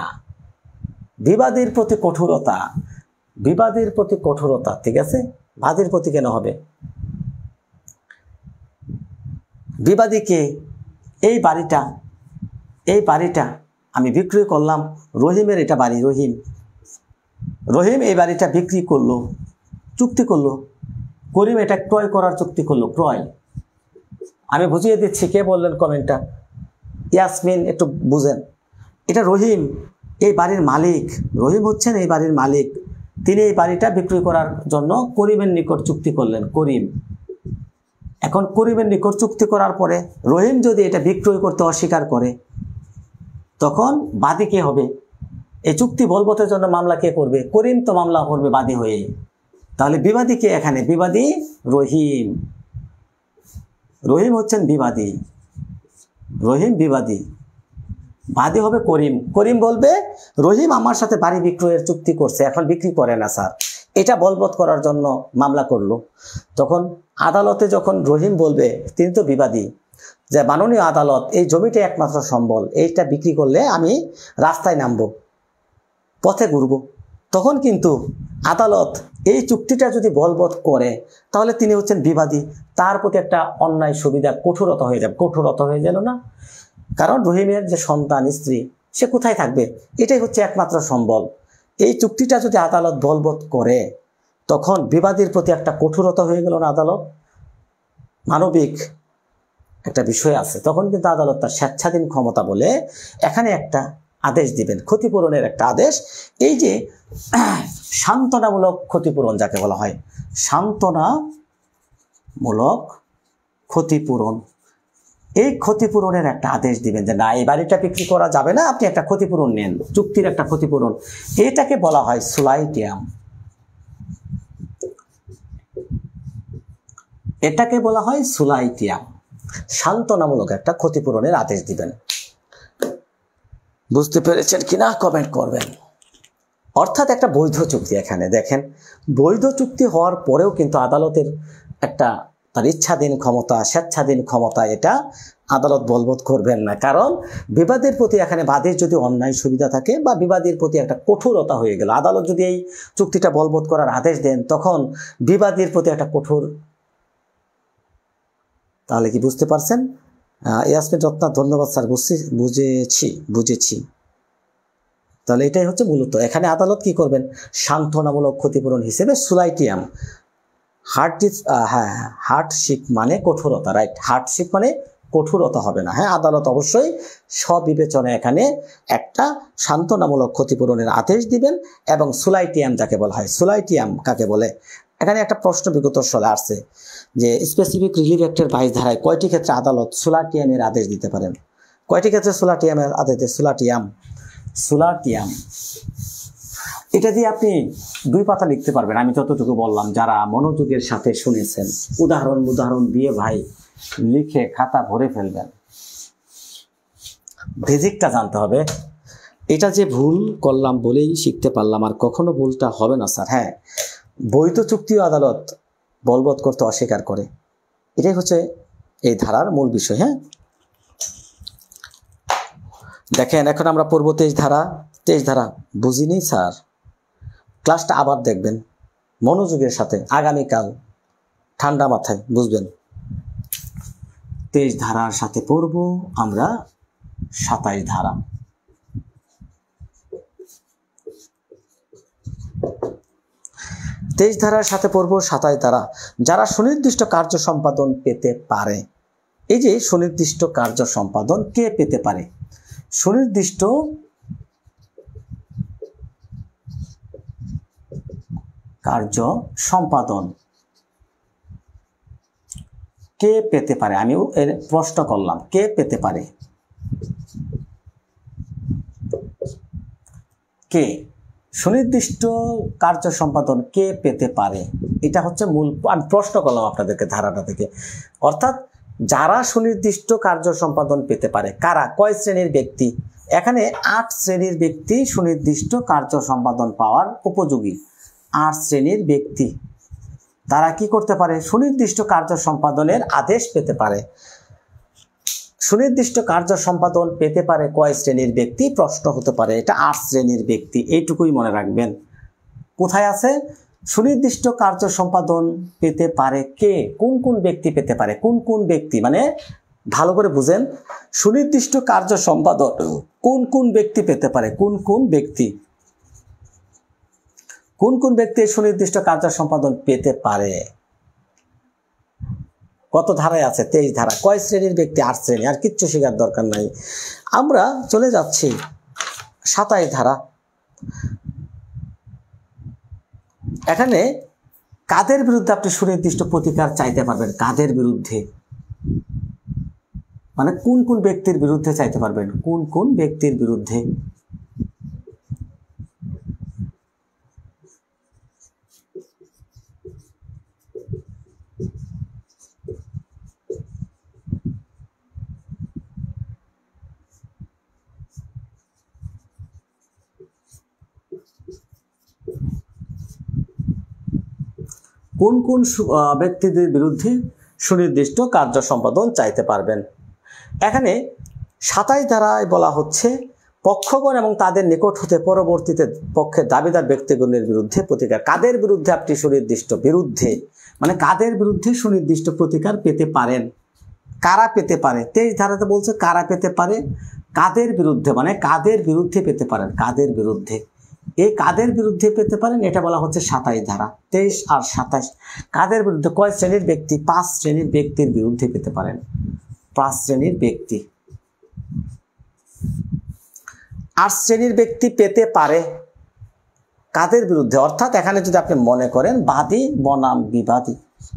বিবাদের প্রতি কঠোরতা, বিবাদের প্রতি কঠোরতা, ঠিক আছে? বাদীর প্রতি কেন হবে? বিবাদীকে এই বাড়িটা আমি বিক্রি করলাম, রহিমের এটা বাড়ি, রহিম এই বাড়িটা বিক্রি করলো, চুক্তি করলো, করিম এটা ক্রয় করার চুক্তি করলো, ক্রয়। আমি বুঝিয়ে দিচ্ছি, কে বললেন কমেন্টটা? ইয়াসমিন, একটু বুঝেন। এটা রহিম এই বাড়ির মালিক, রহিম হচ্ছেন এই বাড়ির মালিক, তিনি এই বাড়িটা বিক্রি করার জন্য করিমের নিকট চুক্তি করলেন, করিম। এখন করিমের নিকট চুক্তি করার পরে রহিম যদি এটা বিক্রয় করতে অস্বীকার করে, তখন বাদী কে হবে? এই চুক্তি বলবতের জন্য মামলা কে করবে? করিম তো মামলা করবে বাদী হয়ে। তাহলে বিবাদী কে এখানে? বিবাদী রহিম, রহিম হচ্ছেন বিবাদী, রহিম বিবাদী, বাদী হবে করিম। করিম বলবে রহিম আমার সাথে বাড়ি বিক্রয়ের চুক্তি করছে, এখন বিক্রি করে না স্যার, এটা বলবৎ করার জন্য মামলা করলো। তখন আদালতে যখন রহিম বলবে, তিনি তো বিবাদী, যে মাননীয় আদালত এই জমিটা একমাত্র সম্বল, এইটা বিক্রি করলে আমি রাস্তায় নামবো, পথে ঘুরবো, তখন কিন্তু আদালত এই চুক্তিটা যদি বলবৎ করে, তাহলে তিনি হচ্ছেন বিবাদী, তার প্রতি একটা অন্যায় সুবিধা কঠোরতা হয়ে যাবে। কঠোরতা হয়ে গেল না? কারণ রহিমের যে সন্তান স্ত্রী সে কোথায় থাকবে? এটাই হচ্ছে একমাত্র সম্বল। এই চুক্তিটা যদি আদালত বলবৎ করে, তখন বিবাদীর প্রতি একটা কঠোরতা হয়ে গেল না? আদালত মানবিক একটা বিষয় আছে, তখন কিন্তু আদালত তার স্বেচ্ছাধীন ক্ষমতা বলে এখানে একটা আদেশ দিবেন, ক্ষতিপূরণের একটা আদেশ। এই যে সান্ত্বনামূলক ক্ষতিপূরণ যাকে বলা হয়, সান্ত্বনামূলক ক্ষতিপূরণ, এই ক্ষতিপূরণের একটা আদেশ দিবেন যে না, এই বাড়িটা বিক্রি করা যাবে না, আপনি একটা ক্ষতিপূরণ নেন, চুক্তির একটা ক্ষতিপূরণ। এটাকে বলা হয় সুলাইটিয়াম, এটাকে বলা হয় সুলাইটিয়াম। সান্ত্বনামূলক একটা ক্ষতিপূরণের আদেশ দিবেন। বুঝতে পেরেছেন কিনা কমেন্ট করবেন। অর্থাৎ একটা বৈধ চুক্তি। এখানে দেখেন, বৈধ চুক্তি হওয়ার পরেও কিন্তু আদালতের একটা তার ইচ্ছাধীন ক্ষমতা, স্বেচ্ছাধীন ক্ষমতা, এটা আদালত বলবৎ করবেন না। কারণ বিবাদের প্রতি এখানে বাদীর যদি অন্যায় সুবিধা থাকে বা বিবাদীর প্রতি একটা কঠোরতা হয়ে গেল, আদালত যদি এই চুক্তিটা বলবৎ করার আদেশ দেন, তখন বিবাদীর প্রতি একটা কঠোর। তাহলে কি বুঝতে পারছেন? ইয়াসমিন রত্না, ধন্যবাদ স্যার, বুঝেছি। তাহলে এটাই হচ্ছে মূলত এখানে আদালত কি করবেন? সান্ত্বনামূলক ক্ষতিপূরণ হিসেবে সুলাইটিয়াম, হার্ডশিপ মানে কঠোরতা, রাইট? হার্ডশিপ মানে কঠোরতা হবে না। হ্যাঁ, আদালত অবশ্যই সবিবেচনায় এখানে একটা সান্ত্বনামূলক ক্ষতিপূরণের আদেশ দিবেন। এবং সুলাইটিয়াম যাকে বলা হয়, সুলাইটিয়াম কাকে বলে? এখানে একটা প্রশ্ন বিগত সালে আসছে যে স্পেসিফিক রিলিফ অ্যাক্টের 22 ধারায় কয়টি ক্ষেত্রে আদালত সুলাইটিয়ামের আদেশ দিতে পারেন? কয়টি ক্ষেত্রে সুলাইটিয়ামের আদেশ দেয়? সোলাটিয়াম। এটা দিয়ে আপনি 2 পাতা লিখতে পারবেন, আমি যতটুকু বললাম। যারা মনোযোগের সাথে শুনেছেন, উদাহরণ দিয়ে ভাই লিখে খাতা ভরে ফেলবেন। বেসিকটা জানতে হবে। এটা যে ভুল করলাম বলেই শিখতে পারলাম, আর কখনো ভুলটা হবে না স্যার। হ্যাঁ, বৈধ চুক্তি আদালত বলবৎ করতে অস্বীকার করে, এটাই হচ্ছে এই ধারার মূল বিষয়। হ্যাঁ, দেখেন এখন আমরা পড়ব 23 ধারা। 23 ধারা বুঝিনি স্যার, ক্লাসটা আবার দেখবেন মনোযোগের সাথে, আগামীকাল ঠান্ডা মাথায় বুঝবেন। 23 ধারার সাথে পড়ব আমরা 27 ধারা। 23 ধারার সাথে পড়ব 27 ধারা। যারা সুনির্দিষ্ট কার্য সম্পাদন পেতে পারে, এই যে সুনির্দিষ্ট কার্য সম্পাদন কে পেতে পারে? সুনির্দিষ্ট কার্য সম্পাদন কে পেতে পারে? আমি এর প্রশ্ন করলাম, কে পেতে পারে? কে সুনির্দিষ্ট কার্য সম্পাদন কে পেতে পারে? এটা হচ্ছে মূল। আমি প্রশ্ন করলাম আপনাদেরকে ধারাটা থেকে, অর্থাৎ যারা সুনির্দিষ্ট কার্য সম্পাদন পেতে পারে, কারা, কয় শ্রেণীর ব্যক্তি? এখানে 8 শ্রেণীর ব্যক্তি সুনির্দিষ্ট কার্য সম্পাদন পাওয়ার উপযোগী। 8 শ্রেণীর ব্যক্তি তারা কি করতে পারে? সুনির্দিষ্ট কার্য সম্পাদনের আদেশ পেতে পারে। সুনির্দিষ্ট কার্য সম্পাদন পেতে পারে কয় শ্রেণীর ব্যক্তি? প্রশ্ন হতে পারে। এটা 8 শ্রেণীর ব্যক্তি, এইটুকুই মনে রাখবেন। কোথায় আছে? সুনির্দিষ্ট কার্য সম্পাদন পেতে পারে কে? কোন কোন ব্যক্তি পেতে পারে? কোন কোন ব্যক্তি মানে ভালো করে বুঝেন। সুনির্দিষ্ট কার্য সম্পাদন কোন কোন ব্যক্তি পেতে পারে? কোন কোন ব্যক্তি, কোন কোন ব্যক্তি সুনির্দিষ্ট কার্য সম্পাদন পেতে পারে? কত ধারায় আছে? 23 ধারা। কয় শ্রেণীর ব্যক্তি? 8 শ্রেণী। আর কিচ্ছু শেখার দরকার নাই। আমরা চলে যাচ্ছি 27 ধারা। এখানে কাদের বিরুদ্ধে আপনি সুনির্দিষ্ট প্রতিকার চাইতে পারবেন? কাদের বিরুদ্ধে মানে কোন কোন ব্যক্তির বিরুদ্ধে চাইতে পারবেন? কোন কোন ব্যক্তির বিরুদ্ধে? কোন কোন ব্যক্তিদের বিরুদ্ধে সুনির্দিষ্ট কার্য সম্পাদন চাইতে পারবেন? এখানে 27 ধারায় বলা হচ্ছে পক্ষগণ এবং তাদের নিকট হতে পরবর্তীতে পক্ষের দাবিদার ব্যক্তিগণের বিরুদ্ধে প্রতিকার। কাদের বিরুদ্ধে আপনি সুনির্দিষ্ট বিরুদ্ধে মানে কাদের বিরুদ্ধে সুনির্দিষ্ট প্রতিকার পেতে পারেন? কারা পেতে পারে? 23 ধারাতে বলছে কারা পেতে পারে, কাদের বিরুদ্ধে মানে কাদের বিরুদ্ধে পেতে পারেন, কাদের বিরুদ্ধে। এই কাদের বিরুদ্ধে পেতে পারেন এটা বলা হচ্ছে 27 ধারা। 23 আর 27 কাদের বিরুদ্ধে? কয় শ্রেণীর ব্যক্তি? 5 শ্রেণীর ব্যক্তির বিরুদ্ধে পেতে পারেন। 5 শ্রেণীর ব্যক্তি। 8 শ্রেণীর ব্যক্তি পেতে পারে কাদের বিরুদ্ধে? অর্থাৎ এখানে যদি আপনি মনে করেন বাদী বনাম বিবাদী,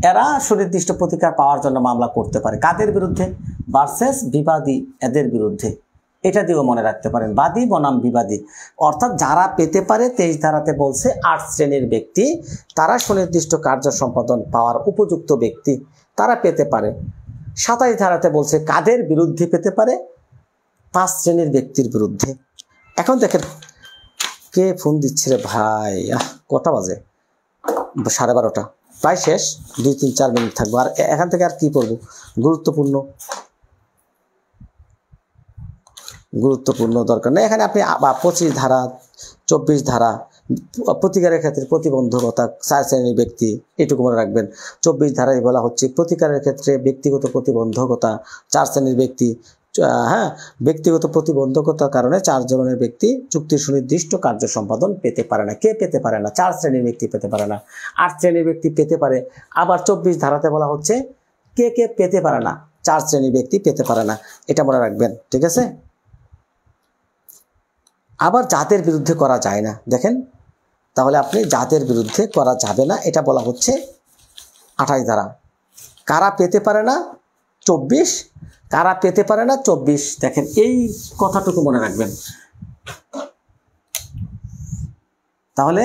এরা সুনির্দিষ্ট প্রতিকার পাওয়ার জন্য মামলা করতে পারে। কাদের বিরুদ্ধে? ভার্সেস বিবাদী, এদের বিরুদ্ধে। এটা দিয়েও মনে রাখতে পারেন, বাদী বনাম বিবাদী। অর্থাৎ যারা পেতে পারে 23 ধারাতে বলছে 8 শ্রেণীর ব্যক্তি, তারা সুনির্দিষ্ট কার্য সম্পাদন পাওয়ার উপযুক্ত ব্যক্তি, তারা পেতে পারে। 27 ধারাতে বলছে কাদের বিরুদ্ধে পেতে পারে? 5 শ্রেণীর ব্যক্তির বিরুদ্ধে। এখন দেখেন কে ফোন দিচ্ছে রে ভাই, কটা বাজে? 12:30, প্রায় শেষ। 2-3-4 মিনিট থাকবো। আর এখান থেকে আর কি পড়বো? গুরুত্বপূর্ণ দরকার নেই। এখানে আপনি 25 ধারা 24 ধারা প্রতিকারের ক্ষেত্রে প্রতিবন্ধকতা 4 শ্রেণীর ব্যক্তি, এটুকু মনে রাখবেন। 24 ধারায় বলা হচ্ছে প্রতিকারের ক্ষেত্রে ব্যক্তিগত প্রতিবন্ধকতা 4 শ্রেণীর ব্যক্তি। হ্যাঁ, ব্যক্তিগত প্রতিবন্ধকতার কারণে 4 ধরনের ব্যক্তি চুক্তির সুনির্দিষ্ট কার্য সম্পাদন পেতে পারে না। কে পেতে পারে না? 4 শ্রেণীর ব্যক্তি পেতে পারে না। 8 শ্রেণীর ব্যক্তি পেতে পারে। আবার 24 ধারাতে বলা হচ্ছে কে কে পেতে পারে না? 4 শ্রেণীর ব্যক্তি পেতে পারে না। এটা মনে রাখবেন, ঠিক আছে? আবার যাদের বিরুদ্ধে করা যায় না, দেখেন তাহলে আপনি যাদের বিরুদ্ধে করা যাবে না এটা বলা হচ্ছে 28 ধারা। কারা পেতে পারে না? 24। কারা পেতে পারে না? 24। দেখেন এই কথাটুকু মনে রাখবেন। তাহলে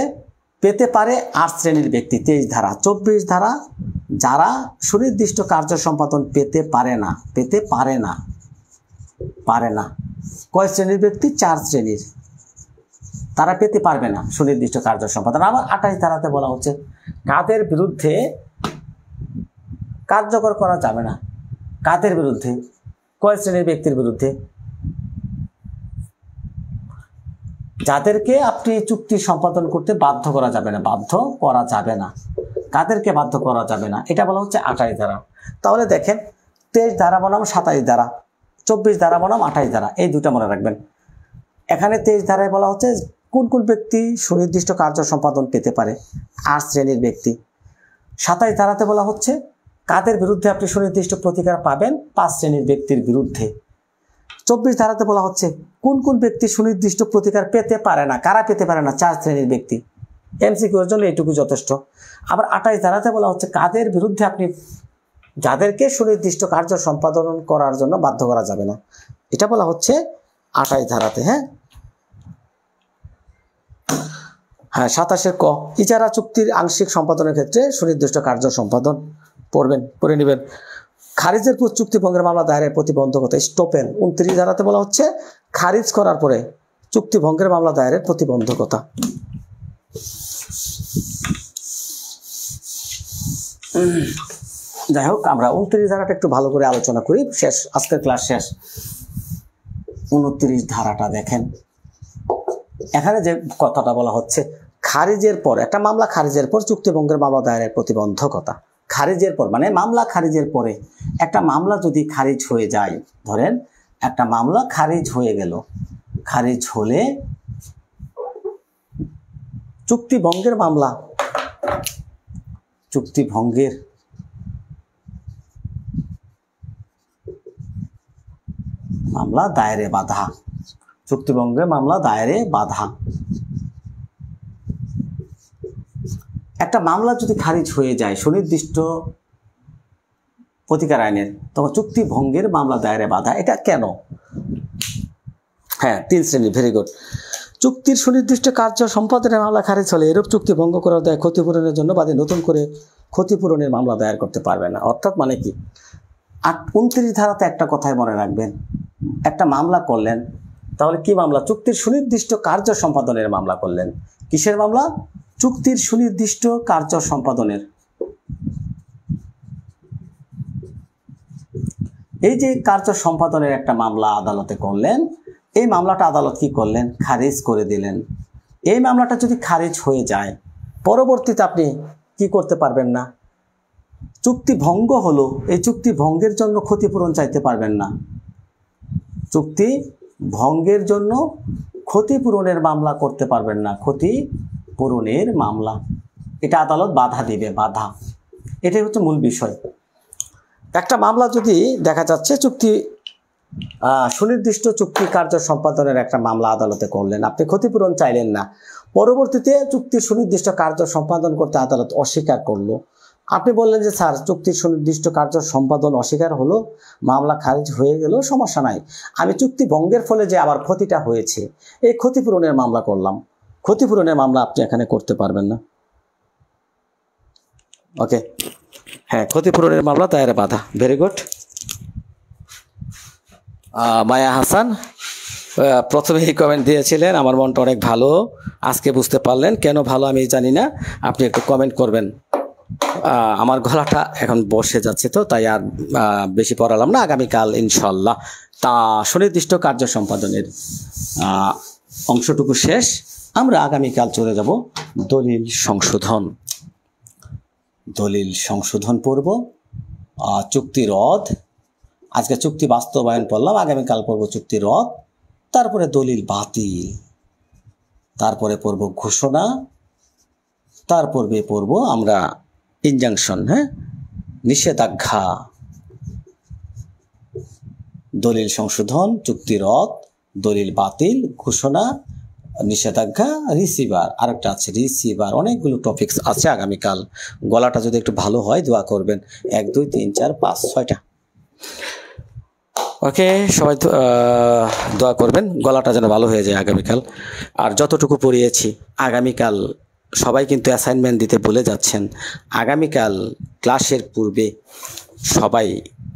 পেতে পারে 8 শ্রেণীর ব্যক্তি 23 ধারা। 24 ধারা যারা সুনির্দিষ্ট কার্য সম্পাদন পেতে পারে না, কয় শ্রেণীর ব্যক্তি? 4 শ্রেণীর, তারা পেতে পারবে না সুনির্দিষ্ট কার্য সম্পাদন। আবার 28 ধারাতে বলা হচ্ছে কাদের বিরুদ্ধে কার্যকর করা যাবে না। কাদের বিরুদ্ধে? কয় শ্রেণীর ব্যক্তির বিরুদ্ধে? যাদেরকে আপনি চুক্তি সম্পাদন করতে বাধ্য করা যাবে না, কাদেরকে বাধ্য করা যাবে না, এটা বলা হচ্ছে 28 ধারা। তাহলে দেখেন 23 ধারা বনাম 27 ধারা, 24 ধারা বনাম 28 ধারা, এই দুটা মনে রাখবেন। এখানে 23 ধারায় বলা হচ্ছে কোন কোন ব্যক্তি সুনির্দিষ্ট কার্য সম্পাদন পেতে পারে? 8 শ্রেণীর ব্যক্তি। 27 ধারাতে বলা হচ্ছে কাদের বিরুদ্ধে আপনি সুনির্দিষ্ট প্রতিকার পাবেন? 5 শ্রেণীর ব্যক্তির বিরুদ্ধে। 24 ধারাতে বলা হচ্ছে কোন কোন ব্যক্তি সুনির্দিষ্ট প্রতিকার পেতে পারে না, কারা পেতে পারে না? 4 শ্রেণীর ব্যক্তি। এমসিকিউর জন্য এইটুকু যথেষ্ট। আবার 28 ধারাতে বলা হচ্ছে কাদের বিরুদ্ধে আপনি, যাদেরকে সুনির্দিষ্ট কার্য সম্পাদন করার জন্য বাধ্য করা যাবে না, এটা বলা হচ্ছে 28 ধারাতে। হ্যাঁ, 27 ক, ইজারা চুক্তির আংশিক সম্পাদনের ক্ষেত্রে সুনির্দিষ্ট কার্য সম্পাদন পড়ে নেবেন। খারিজের পর চুক্তি ভঙ্গের মামলা দায়েরের প্রতিবন্ধকতা স্টপেন। 29 ধারাতে বলা হচ্ছে খারিজ করার পরে চুক্তি ভঙ্গের মামলা দায়েরের প্রতিবন্ধকতা। যাই হোক, আমরা 29 ধারাটা একটু ভালো করে আলোচনা করি। শেষ, আজকের ক্লাস শেষ। 29 ধারাটা দেখেন, এখানে যে কথাটা বলা হচ্ছে খারিজের পর, একটা মামলা খারিজের পর চুক্তি ভঙ্গের মামলা দায়েরের প্রতিবন্ধকতা। খারিজের পর মানে মামলা খারিজের পরে, একটা মামলা যদি খারিজ হয়ে যায়, ধরেন একটা মামলা খারিজ হয়ে গেল, খারিজ হলে চুক্তি ভঙ্গের মামলা, চুক্তি ভঙ্গের মামলা দায়েরে বাধা, চুক্তি ভঙ্গের মামলা দায়েরে বাধা। একটা মামলা যদি খারিজ হয়ে যায় সুনির্দিষ্ট প্রতিকার আইনের, তখন চুক্তি ভঙ্গের মামলা দায়েরে বাধা। এটা কেন? হ্যাঁ, 3 শ্রেণী। Very good. চুক্তির সুনির্দিষ্ট কার্য সম্পাদনের মামলা খারিজ হলে এরূপ চুক্তি ভঙ্গ করার দায় ক্ষতিপূরণের জন্য বাদী নতুন করে ক্ষতিপূরণের মামলা দায়ের করতে পারবে না। অর্থাৎ মানে কি, 29 ধারাতে একটা কথাই মনে রাখবেন, একটা মামলা করলেন, তাহলে কি মামলা? চুক্তির সুনির্দিষ্ট কার্য সম্পাদনের মামলা করলেন। কিসের মামলা? চুক্তির সুনির্দিষ্ট কার্য সম্পাদনের। এই যে কার্য সম্পাদনের একটা মামলা আদালতে করলেন, এই মামলাটা আদালত কি করলেন? খারিজ করে দিলেন। এই মামলাটা যদি খারিজ হয়ে যায়, পরবর্তীতে আপনি কি করতে পারবেন না? চুক্তি ভঙ্গ হলো, এই চুক্তি ভঙ্গের জন্য ক্ষতিপূরণ চাইতে পারবেন না। চুক্তি ভঙ্গের জন্য ক্ষতিপূরণের মামলা করতে পারবেন না, ক্ষতিপূরণের মামলা। এটা আদালত বাধা দিবে, বাধা। এটাই হচ্ছে মূল বিষয়। একটা মামলা যদি দেখা যাচ্ছে চুক্তি সুনির্দিষ্ট চুক্তি কার্য সম্পাদনের একটা মামলা আদালতে করলেন, আপনি ক্ষতিপূরণ চাইলেন না, পরবর্তীতে চুক্তির সুনির্দিষ্ট কার্য সম্পাদন করতে আদালত অস্বীকার করলো, আপনি বললেন যে স্যার চুক্তির সুনির্দিষ্ট কার্য সম্পাদন অস্বীকার হলো, মামলা খারিজ হয়ে গেল, সমস্যা নাই, আমি চুক্তি ভঙ্গের ফলে যে আমার ক্ষতিটা হয়েছে এই ক্ষতিপূরণের মামলা করলাম। ক্ষতিপূরণের মামলা আপনি এখানে করতে পারবেন না। ওকে, হ্যাঁ, ক্ষতিপূরণের মামলা দায়েরে বাধা। Very good. মায়া হাসান প্রথমে এই কমেন্ট দিয়েছিলেন, আমার মনটা অনেক ভালো। আজকে বুঝতে পারলেন কেন ভালো আমি জানি না, আপনি একটু কমেন্ট করবেন। আমার গলাটা এখন বসে যাচ্ছে, তো তাই আর বেশি পড়ালাম না। আগামীকাল ইনশাল্লাহ তা সুনির্দিষ্ট কার্য সম্পাদনের অংশটুকু শেষ। আমরা আগামীকাল চলে যাব দলিল সংশোধন। দলিল সংশোধন পড়ব, চুক্তি রদ। আজকে চুক্তি বাস্তবায়ন পড়লাম, আগামীকাল পড়ব চুক্তি রদ, তারপরে দলিল বাতিল, তারপরে পড়ব ঘোষণা, তারপরে পড়ব আমরা ইনজাংশন, হ্যাঁ, নিষেধাজ্ঞা। দলিল সংশোধন, চুক্তি রদ, দলিল বাতিল, ঘোষণা, নিষেধাজ্ঞা, রিসিভার, আরেকটা আছে রিসিভার। অনেকগুলো টপিকস আছে আগামীকাল। গলাটা যদি একটু ভালো হয় দোয়া করবেন। 1 2 3 4 5 6টা। ওকে, সবাই দোয়া করবেন গলাটা যেন ভালো হয়ে যায় আগামীকাল। আর যতটুকু পড়িয়েছি আগামীকাল সবাই কিন্তু অ্যাসাইনমেন্ট দিতে ভুলে যাচ্ছেন। আগামীকাল ক্লাসের পূর্বে সবাই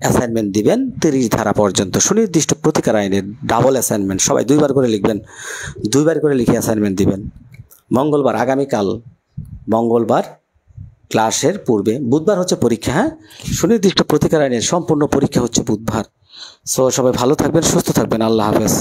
অ্যাসাইনমেন্ট দিবেন 30 ধারা পর্যন্ত। সুনির্দিষ্ট প্রতিকার আইনের ডাবল অ্যাসাইনমেন্ট সবাই 2বার করে লিখবেন, 2বার করে লিখে অ্যাসাইনমেন্ট দিবেন। মঙ্গলবার, আগামীকাল মঙ্গলবার ক্লাসের পূর্বে, বুধবার হচ্ছে পরীক্ষা। হ্যাঁ, সুনির্দিষ্ট প্রতিকার আইনের সম্পূর্ণ পরীক্ষা হচ্ছে বুধবার। সো সবাই ভালো থাকবেন, সুস্থ থাকবেন, আল্লাহ হাফেজ।